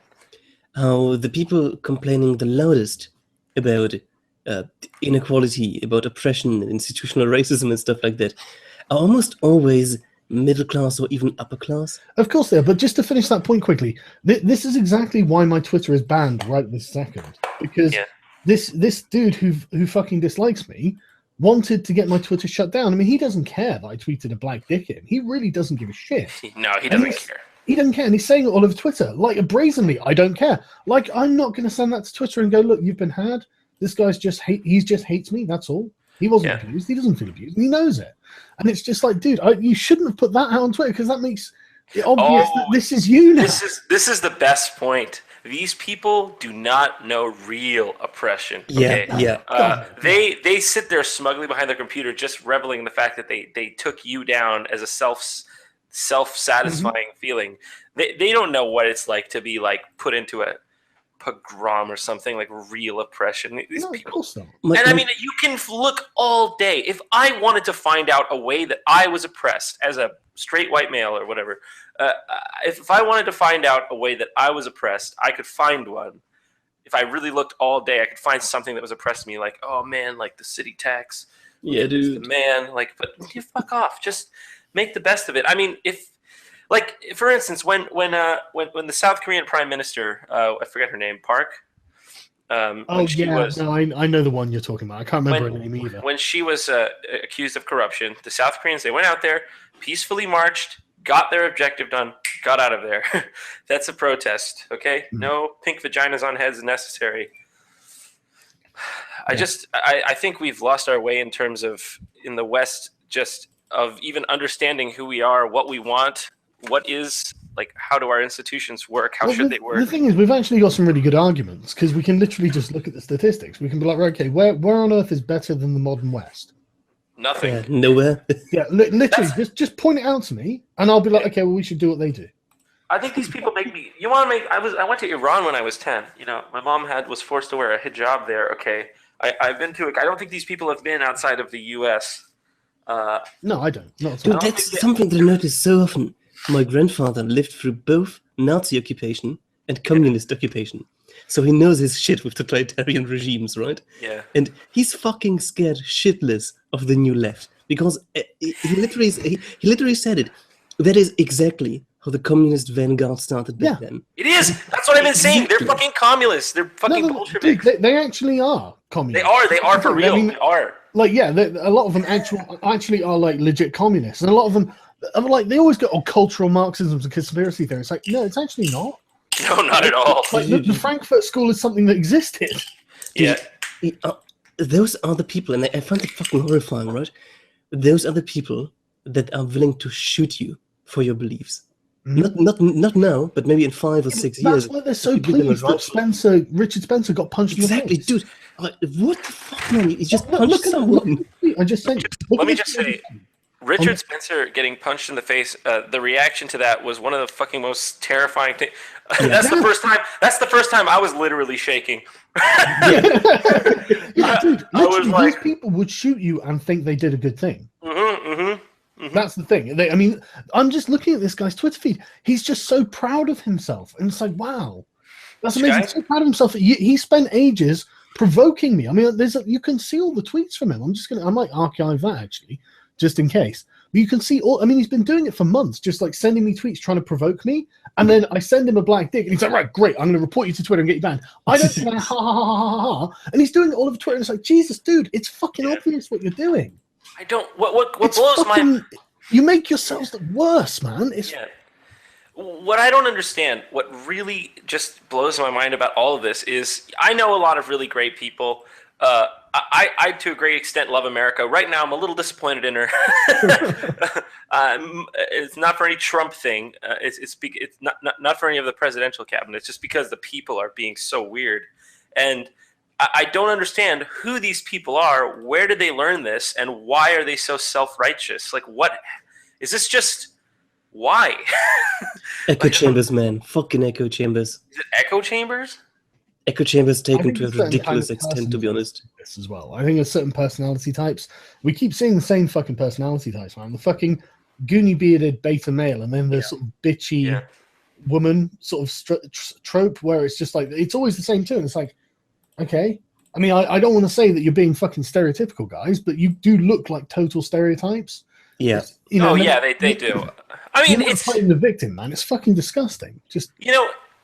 how the people complaining the loudest about inequality, about oppression, institutional racism, and stuff like that, are almost always middle class or even upper class? Of course they are, but just to finish that point quickly, this is exactly why my Twitter is banned right this second. Because this dude who fucking dislikes me wanted to get my Twitter shut down. I mean, he doesn't care that I tweeted a black dick in. He really doesn't give a shit. No, he doesn't care. He doesn't care, and he's saying it all over Twitter, like brazenly. I don't care. Like, I'm not going to send that to Twitter and go, look, you've been had. This guy's just hates me. That's all. He wasn't abused. He doesn't feel abused, and he knows it. And it's just like, dude, you shouldn't have put that out on Twitter because that makes it obvious that this is you now. This is the best point. These people do not know real oppression. Okay? They sit there smugly behind their computer, just reveling in the fact that they took you down as a self-satisfying feeling. They don't know what it's like to be like put into a pogrom or something, like real oppression. These people, of course not. And I mean, you can look all day. If I wanted to find out a way that I was oppressed as a straight white male or whatever, if I wanted to find out a way that I was oppressed, I could find one. If I really looked all day, I could find something that was oppressed me, like, oh man, like the city tax. Yeah, dude. Man, like, but you fuck off. Just make the best of it. I mean, if, like, for instance, when the South Korean Prime Minister, I forget her name, Park. I know the one you're talking about. I can't remember her name either. When she was accused of corruption, the South Koreans, they went out there, peacefully marched, got their objective done, got out of there. That's a protest, okay? No pink vaginas on heads necessary. I think we've lost our way in terms of, in the West, just of even understanding who we are, what we want, what is, like, how do our institutions work, how should they work. The thing is, we've actually got some really good arguments, because we can literally just look at the statistics. We can be like, okay, where on earth is better than the modern West? Nothing. Nowhere. Literally, just point it out to me, and I'll be like, okay, well, we should do what they do. I think these people make me. You want to make? I went to Iran when I was 10. You know, my mom was forced to wear a hijab there. Okay, I've been to it. I don't think these people have been outside of the U.S. No, I don't. Not Dude, that's something that I notice so often. My grandfather lived through both Nazi occupation and communist occupation. So he knows his shit with totalitarian regimes, right? Yeah. And he's fucking scared shitless of the new left because he literally said it. That is exactly how the communist vanguard started back then. It is. That's what I've been saying. They're fucking communists. They're fucking Bolsheviks. Dude, they actually are communists. They are for real. They are. Like, yeah, a lot of them actually are like legit communists, and a lot of them, like, they always go, cultural Marxism and conspiracy theory. It's like, no, it's actually not. No, not at all. Like, the Frankfurt School is something that existed. Yeah. Those are the people, and I find it fucking horrifying, right? Those are the people that are willing to shoot you for your beliefs. Not now, but maybe in 5 or 6 years. That's why they're so pleased that Richard Spencer got punched in the face. Dude. What the fuck, man? He just punched someone. I just sent you. Let me just say, Richard Spencer getting punched in the face, the reaction to that was one of the fucking most terrifying things. That's the first time. That's the first time I was literally shaking. Dude, literally, these people would shoot you and think they did a good thing. That's the thing. I mean, I'm just looking at this guy's Twitter feed. He's just so proud of himself, and it's like, wow, that's amazing. He's so proud of himself. He spent ages provoking me. I mean, you can see all the tweets from him. I might archive that actually, just in case. But you can see all. I mean, he's been doing it for months, just like sending me tweets trying to provoke me, and then I send him a black dick, and he's like, right, great, I'm going to report you to Twitter and get you banned. I don't think ha ha ha ha ha, and he's doing it all over Twitter. And it's like, Jesus, dude, it's fucking obvious what you're doing. I don't. What blows my. You make yourselves look worse, man. What I don't understand, what really just blows my mind about all of this is, I know a lot of really great people. I to a great extent love America. Right now, I'm a little disappointed in her. It's not for any Trump thing. It's not for any of the presidential cabinet. It's just because the people are being so weird, and I don't understand who these people are. Where did they learn this, and why are they so self-righteous? Like, what is this? Just Why? Echo chambers, man. Fucking echo chambers. Is it echo chambers? Echo chambers taken to a certain ridiculous kind of extent, to be honest. This as well. I think there's certain personality types. We keep seeing the same fucking personality types, man. The fucking goony bearded beta male, and then the sort of bitchy woman sort of trope where it's just like it's always the same too. And it's like, okay. I mean, I don't want to say that you're being fucking stereotypical, guys, but you do look like total stereotypes. Yeah. You know, they do. I mean, it's playing the victim, man. It's fucking disgusting. Just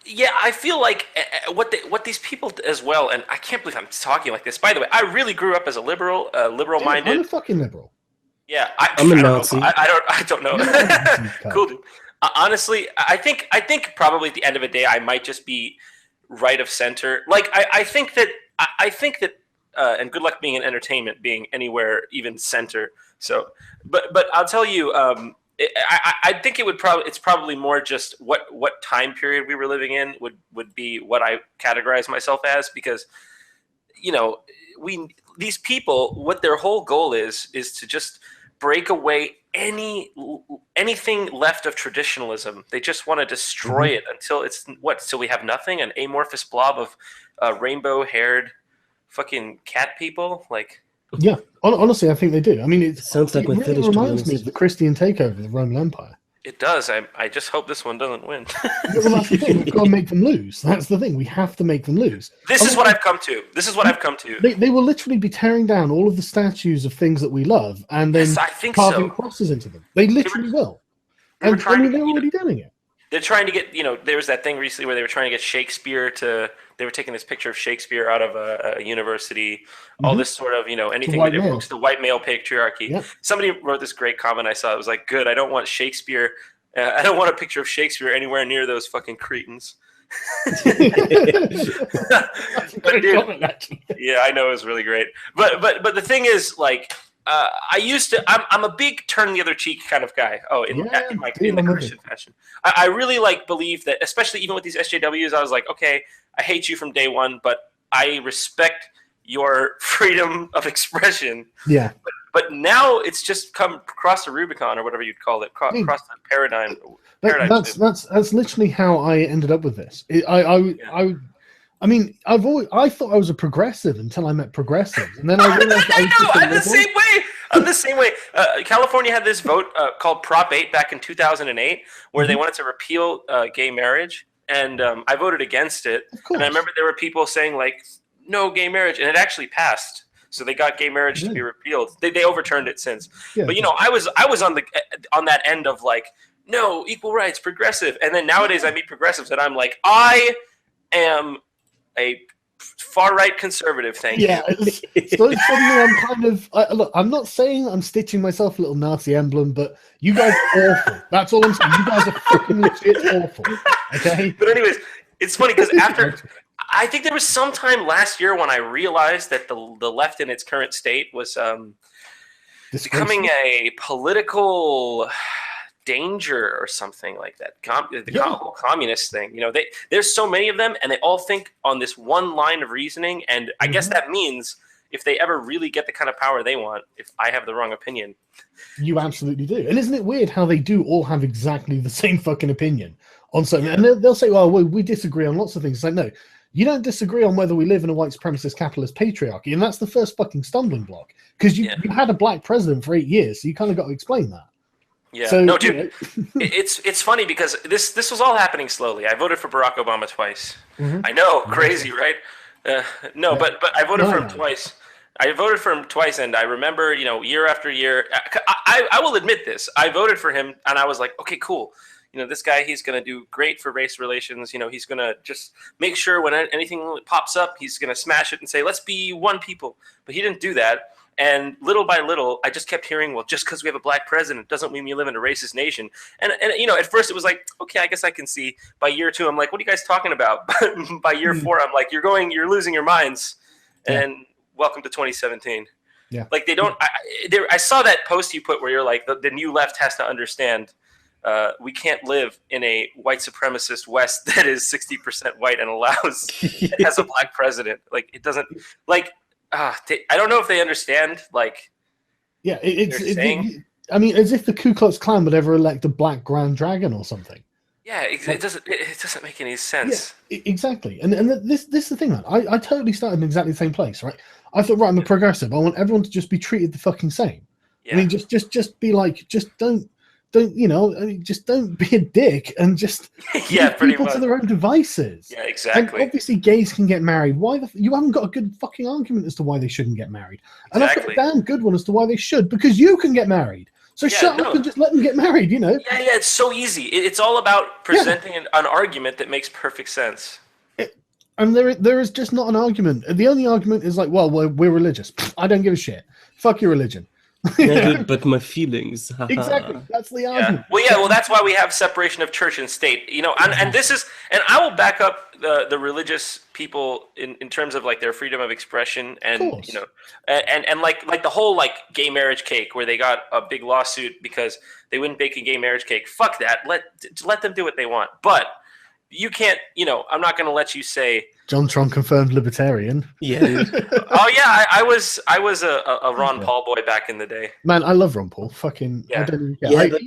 yeah, I feel like what these people as well, and I can't believe I'm talking like this. By the way, I really grew up as a liberal-minded. I'm a fucking liberal. Yeah, I'm a Nazi. I don't know. Cool, dude. Honestly, I think probably at the end of the day, I might just be right of center. Like I think that, and good luck being in entertainment, being anywhere even center. So, but I'll tell you. I think it's probably more just what time period we were living in would be what I categorize myself as, because these people, what their whole goal is to just break away anything left of traditionalism. They just want to destroy it until we have nothing, an amorphous blob of rainbow haired fucking cat people. Like, yeah, honestly, I think they do. I mean, it sounds like it really reminds me of the Christian takeover of the Roman Empire. It does. I just hope this one doesn't win. Well, that's the thing. We've got to make them lose. That's the thing. We have to make them lose. This is what I've come to. They will literally be tearing down all of the statues of things that we love and then carving crosses into them. They literally will. And I mean, they're already doing it. They're trying to get, there was that thing recently where they were trying to get Shakespeare they were taking this picture of Shakespeare out of a university, all this sort of, anything that evokes the white male patriarchy. Yep. Somebody wrote this great comment I saw. It was like, good, I don't want Shakespeare. I don't want a picture of Shakespeare anywhere near those fucking cretins. But dude, yeah, I know, it was really great. But the thing is, like, I'm a big turn the other cheek kind of guy. In the Christian fashion. I really believe that, especially even with these SJWs, I was like, okay, I hate you from day one, but I respect your freedom of expression. Yeah. But now it's just come across the Rubicon, or whatever you'd call it, cross the paradigm. That's literally how I ended up with this. I mean, I thought I was a progressive until I met progressives, and then I realized I'm the same way. I'm the same way. California had this vote called Prop 8 back in 2008, where they wanted to repeal gay marriage, and I voted against it. And I remember there were people saying like, "No gay marriage," and it actually passed. So they got gay marriage to be repealed. They overturned it since. Yeah, but I was on that end of like, no, equal rights, progressive, and then nowadays I meet progressives and I'm like, I am a far-right conservative, thank you. Yeah, so suddenly I'm kind of... look, I'm not saying I'm stitching myself a little Nazi emblem, but you guys are awful. That's all I'm saying. You guys are fucking legit awful, okay? But anyways, it's funny because after... I think there was some time last year when I realized that the left in its current state was becoming a political danger or something like that. The communist thing, there's so many of them, and they all think on this one line of reasoning. And I guess that means if they ever really get the kind of power they want, if I have the wrong opinion. You absolutely do. And isn't it weird how they do all have exactly the same fucking opinion on something? And they'll say, well, we disagree on lots of things. It's like, no, you don't disagree on whether we live in a white supremacist capitalist patriarchy. And that's the first fucking stumbling block. Because you had a black president for 8 years, so you kind of got to explain that. Yeah, so, no, dude, it's funny because this was all happening slowly. I voted for Barack Obama twice. I know, crazy, right? But I voted for him twice. I voted for him twice, and I remember, year after year. I will admit this. I voted for him, and I was like, okay, cool. This guy, he's going to do great for race relations. He's going to just make sure when anything pops up, he's going to smash it and say, let's be one people. But he didn't do that. And little by little, I just kept hearing, well, just because we have a black president doesn't mean we live in a racist nation. And at first it was like, okay, I guess I can see. By year 2, I'm like, what are you guys talking about? By year 4, I'm like, you're losing your minds. And welcome to 2017. Yeah. Like they don't, I saw that post you put where you're like, the new left has to understand we can't live in a white supremacist West that is 60% white and it has a black president. Like it doesn't I don't know if they understand. Like, yeah, I mean, as if the Ku Klux Klan would ever elect a black Grand Dragon or something. Yeah, it doesn't make any sense. Yeah, exactly. And this is the thing, man. I totally started in exactly the same place, right? I thought, right, I'm a progressive. I want everyone to just be treated the fucking same. Yeah. I mean, just be like, just don't just don't be a dick and just leave people to their own devices. Yeah, exactly. And obviously, gays can get married. Why you haven't got a good fucking argument as to why they shouldn't get married? And I've got a damn good one as to why they should, because you can get married. So shut up and just let them get married, you know? Yeah, it's so easy. It's all about presenting an argument that makes perfect sense. And there is just not an argument. The only argument is like, well, we're religious. I don't give a shit. Fuck your religion. But my feelings. Exactly. That's the argument. Well, that's why we have separation of church and state. You know, and this is, and I will back up the religious people in terms of like their freedom of expression, and you know, and like the whole like gay marriage cake where they got a big lawsuit because they wouldn't bake a gay marriage cake. Fuck that. Let them do what they want. But you can't, you know, I'm not going to let you say JonTron confirmed libertarian. Yeah. Oh yeah, I was a Ron Paul boy back in the day. Man, I love Ron Paul. Fucking yeah.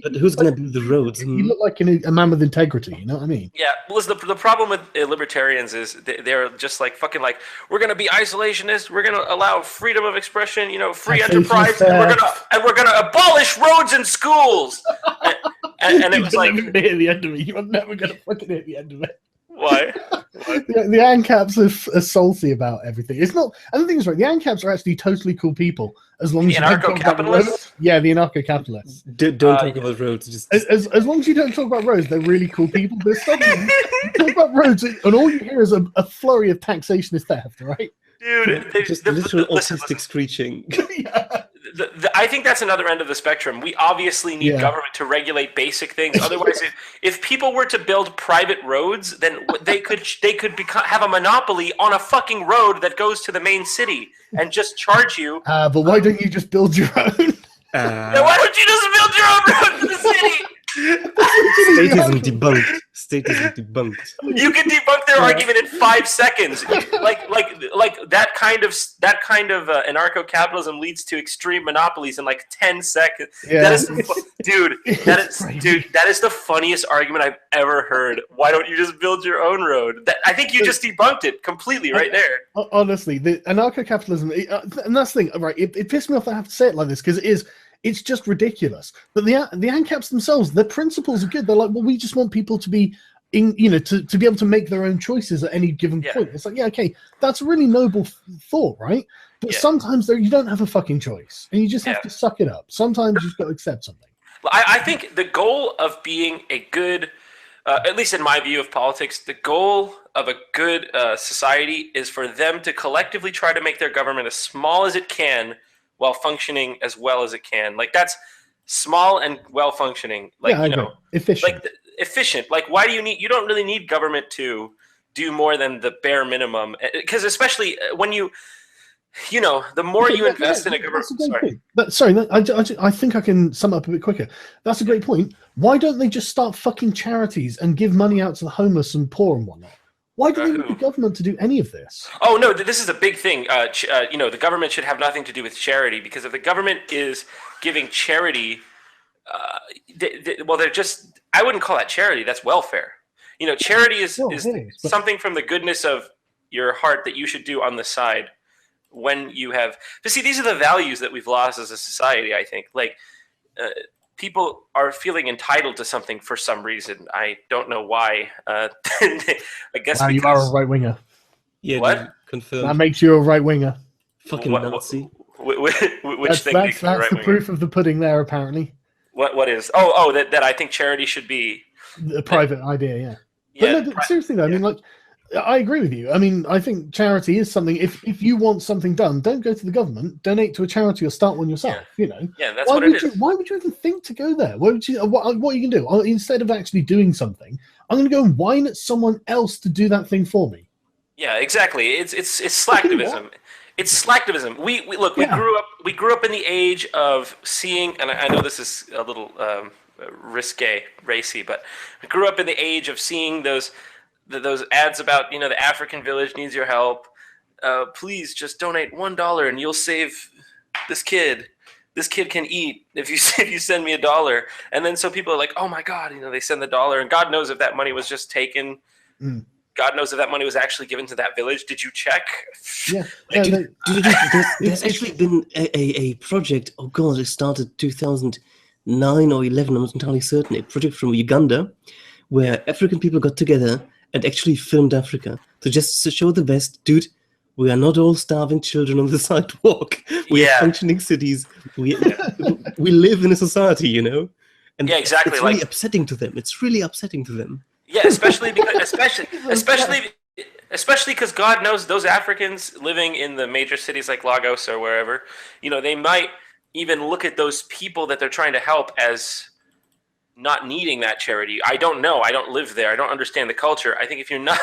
But who's gonna build the roads? You look like a man with integrity. You know what I mean? Yeah. Well, the problem with libertarians is they're just like fucking like, we're gonna be isolationists. We're gonna allow freedom of expression. You know, free enterprise. And we're gonna abolish roads and schools. And it was like, never hit the end of it. You're never gonna fucking hit the end of it. Why? The ANCAPs are salty about everything. It's not. And the thing is, right? The ANCAPs are actually totally cool people, as long as you don't talk about roads. Yeah, the anarcho-capitalists. Don't talk about roads. Just as long as you don't talk about roads, they're really cool people. There's something. You talk about roads, and all you hear is a flurry of taxation is theft, right? Dude, just literal autistic screeching. Yeah. I think that's another end of the spectrum. We obviously need government to regulate basic things. Otherwise, if people were to build private roads, then they could have a monopoly on a fucking road that goes to the main city and just charge you. But why don't you just build your own? Now why don't you just build your own road to the city? Statism debunked. Statism debunked. You can debunk their argument in 5 seconds. Like that kind of anarcho-capitalism leads to extreme monopolies in like 10 seconds. Yeah. That is the funniest argument I've ever heard. Why don't you just build your own road? I think you just debunked it completely right there. Honestly, the anarcho-capitalism, and that's the thing, right? It pissed me off that I have to say it like this because it's just ridiculous. But the ANCAPs themselves, their principles are good. They're like, well, we just want people to be to be able to make their own choices at any given point. It's like, yeah, okay, that's a really noble thought, right? But sometimes you don't have a fucking choice, and you just have to suck it up. Sometimes you've got to accept something. I think the goal of being a good, at least in my view of politics, the goal of a good society is for them to collectively try to make their government as small as it can while functioning as well as it can. Like, that's small and well functioning. Like, you know, efficient. Like efficient. Like, why do you don't really need government to do more than the bare minimum? Because especially when you know, the more you invest in a government. I think I can sum up a bit quicker. That's a great point. Why don't they just start fucking charities and give money out to the homeless and poor and whatnot? Why do they need the government to do any of this? Oh, no, this is a big thing. You know, the government should have nothing to do with charity, because if the government is giving charity, they're just, I wouldn't call that charity. That's welfare. You know, charity is something from the goodness of your heart that you should do on the side when you have. But see, these are the values that we've lost as a society, I think. Like, people are feeling entitled to something for some reason. I don't know why. I guess you are a right winger. Yeah, what? Confirmed. That makes you a right winger. Fucking Nazi. Which thing? That's the proof of the pudding there, apparently. What is? Oh, that I think charity should be a private idea. Yeah. But no, seriously though, I mean, like, I agree with you. I mean, I think charity is something. If you want something done, don't go to the government. Donate to a charity or start one yourself. You know. Yeah, that's what it is. Why would you even think to go there? Why would you? What you can do instead of actually doing something? I'm going to go and whine at someone else to do that thing for me. Yeah, exactly. It's slacktivism. It's slacktivism. We grew up in the age of seeing, and I know this is a little racy, but we grew up in the age of seeing those ads about, you know, the African village needs your help. Please just donate $1 and you'll save this kid. this kid can eat if you send me $1. And then so people are like, oh my God, they send the $1, and God knows if that money was just taken. God knows if that money was actually given to that village. Did you check? Yeah. There's actually been a project. Oh God, it started 2009 or 11. I'm not entirely certain. A project from Uganda, where African people got together and actually filmed Africa to show the West, dude. We are not all starving children on the sidewalk. We are functioning cities. We live in a society, And yeah, exactly. It's really upsetting to them. It's really upsetting to them. Yeah, especially because God knows those Africans living in the major cities like Lagos or wherever, they might even look at those people that they're trying to help as not needing that charity. I don't know. I don't live there. I don't understand the culture. I think if you're not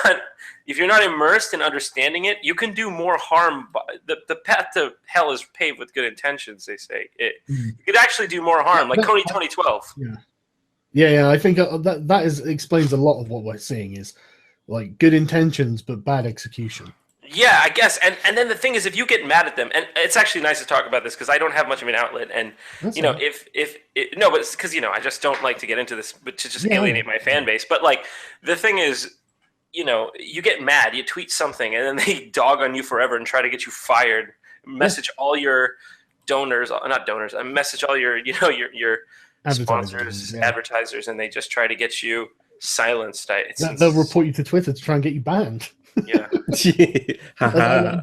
immersed in understanding it, you can do more harm. The path to hell is paved with good intentions, they say. You could actually do more harm, like Coney 2012. Yeah. I think that explains a lot of what we're seeing is like good intentions but bad execution. Yeah, I guess. And then the thing is, if you get mad at them, and it's actually nice to talk about this because I don't have much of an outlet, and but it's because I just don't like to get into this, but to just alienate my fan base. But like the thing is, you get mad, you tweet something, and then they dog on you forever and try to get you fired. Message all your message all your your sponsors, advertisers, and they just try to get you silenced. They'll report you to Twitter to try and get you banned. Yeah. I've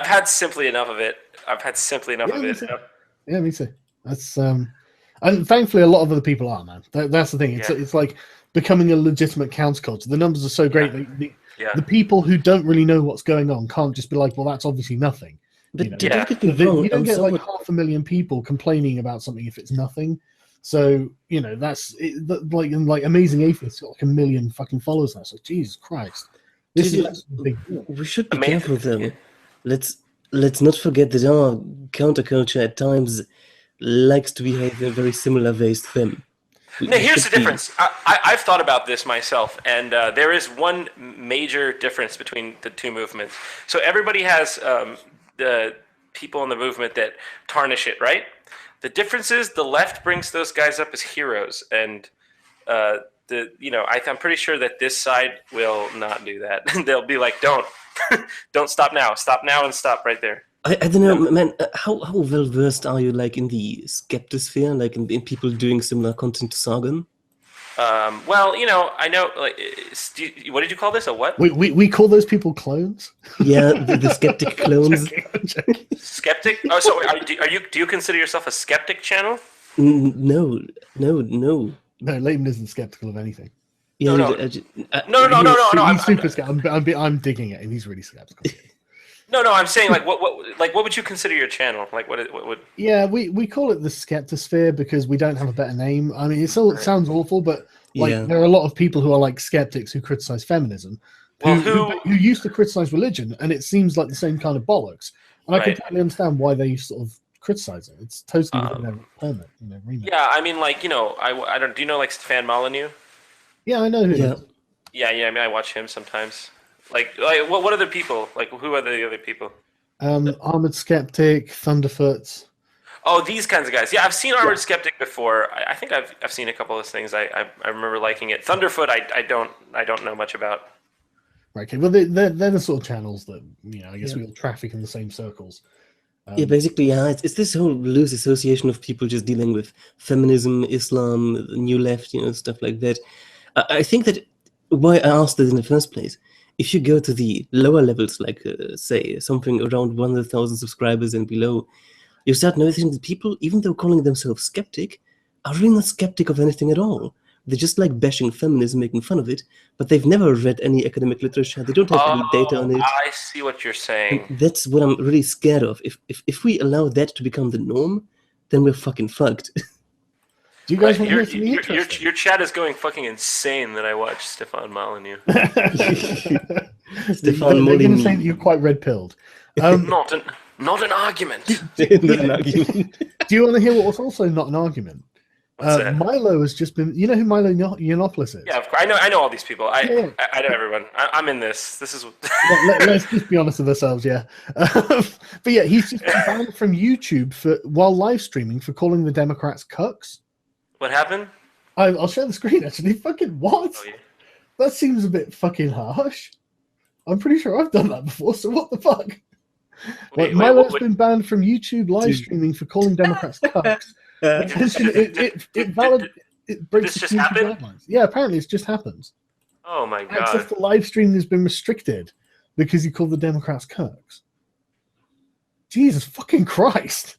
had simply enough of it. Yeah, me too. That's and thankfully a lot of other people are, man. That's the thing. It's like becoming a legitimate counterculture. The numbers are so great. The people who don't really know what's going on can't just be like, well, that's obviously nothing. But you don't get like 500,000 people complaining about something if it's nothing. So that's like Amazing Atheist got like 1 million fucking followers now. So Jesus Christ, this is a big deal. We should be careful though. Let's not forget that our counterculture at times likes to behave in very similar ways to them. Now, here's the difference. I've thought about this myself, and there is one major difference between the two movements. So everybody has the people in the movement that tarnish it, right? The difference is the left brings those guys up as heroes, and I'm pretty sure that this side will not do that. They'll be like, don't stop now, and stop right there. I don't know, man. How well versed are you, like in the skeptosphere, like in people doing similar content to Sargon? Well, I know. Like, what did you call this? A what? We call those people clones. Yeah, the skeptic clones. Skeptic? Oh, so do you consider yourself a skeptic channel? No. No, Layman isn't skeptical of anything. Yeah, no. He's super skeptical. I'm digging it, and he's really skeptical. No, I'm saying what would you consider your channel? Like what would? Yeah, we call it the Skeptosphere because we don't have a better name. I mean, it sounds awful, but there are a lot of people who are like skeptics who criticize feminism, who used to criticize religion, and it seems like the same kind of bollocks. And I can totally understand why they sort of criticize it. It's totally within their permit, remit. Yeah, I mean, like I don't. Do you know like Stefan Molyneux? Yeah, I know who. Yeah. I mean, I watch him sometimes. Like what other people? Like, who are the other people? Armored Skeptic, Thunderfoot. Oh, these kinds of guys. Yeah, I've seen Armored Skeptic before. I think I've seen a couple of things. I remember liking it. Thunderfoot, I don't know much about. Right. Okay. Well, they're the sort of channels that I guess we all traffic in the same circles. Basically, it's this whole loose association of people just dealing with feminism, Islam, the New Left, stuff like that. I think that why I asked this in the first place. If you go to the lower levels, like say something around 100,000 subscribers and below, you start noticing that people, even though calling themselves skeptic, are really not skeptic of anything at all. They're just like bashing feminism, making fun of it, but they've never read any academic literature. They don't have any data on it. I see what you're saying. And that's what I'm really scared of. If we allow that to become the norm, then we're fucking fucked. Do you guys want to hear something interesting? Your chat is going fucking insane that I watched Stefan Molyneux. Stefan Molyneux. They're going to say that you're quite red-pilled. Not an argument. Do you want to hear what was also not an argument? What's that? Milo has just been. You know who Milo Yiannopoulos is? Yeah, of course. I know all these people. I Yeah. I know everyone. I'm in this. This is. Let's just be honest with ourselves, yeah. But yeah, he's just been banned from YouTube while live streaming for calling the Democrats cucks. What happened? I'll share the screen actually. Fucking what? Oh, yeah. That seems a bit fucking harsh. I'm pretty sure I've done that before. So what the fuck? Milo's been banned from YouTube live streaming for calling Democrats cucks. Attention, it breaks the guidelines. Yeah, apparently it's just happened. Oh my god! Access to live streaming has been restricted because he called the Democrats cucks. Jesus fucking Christ!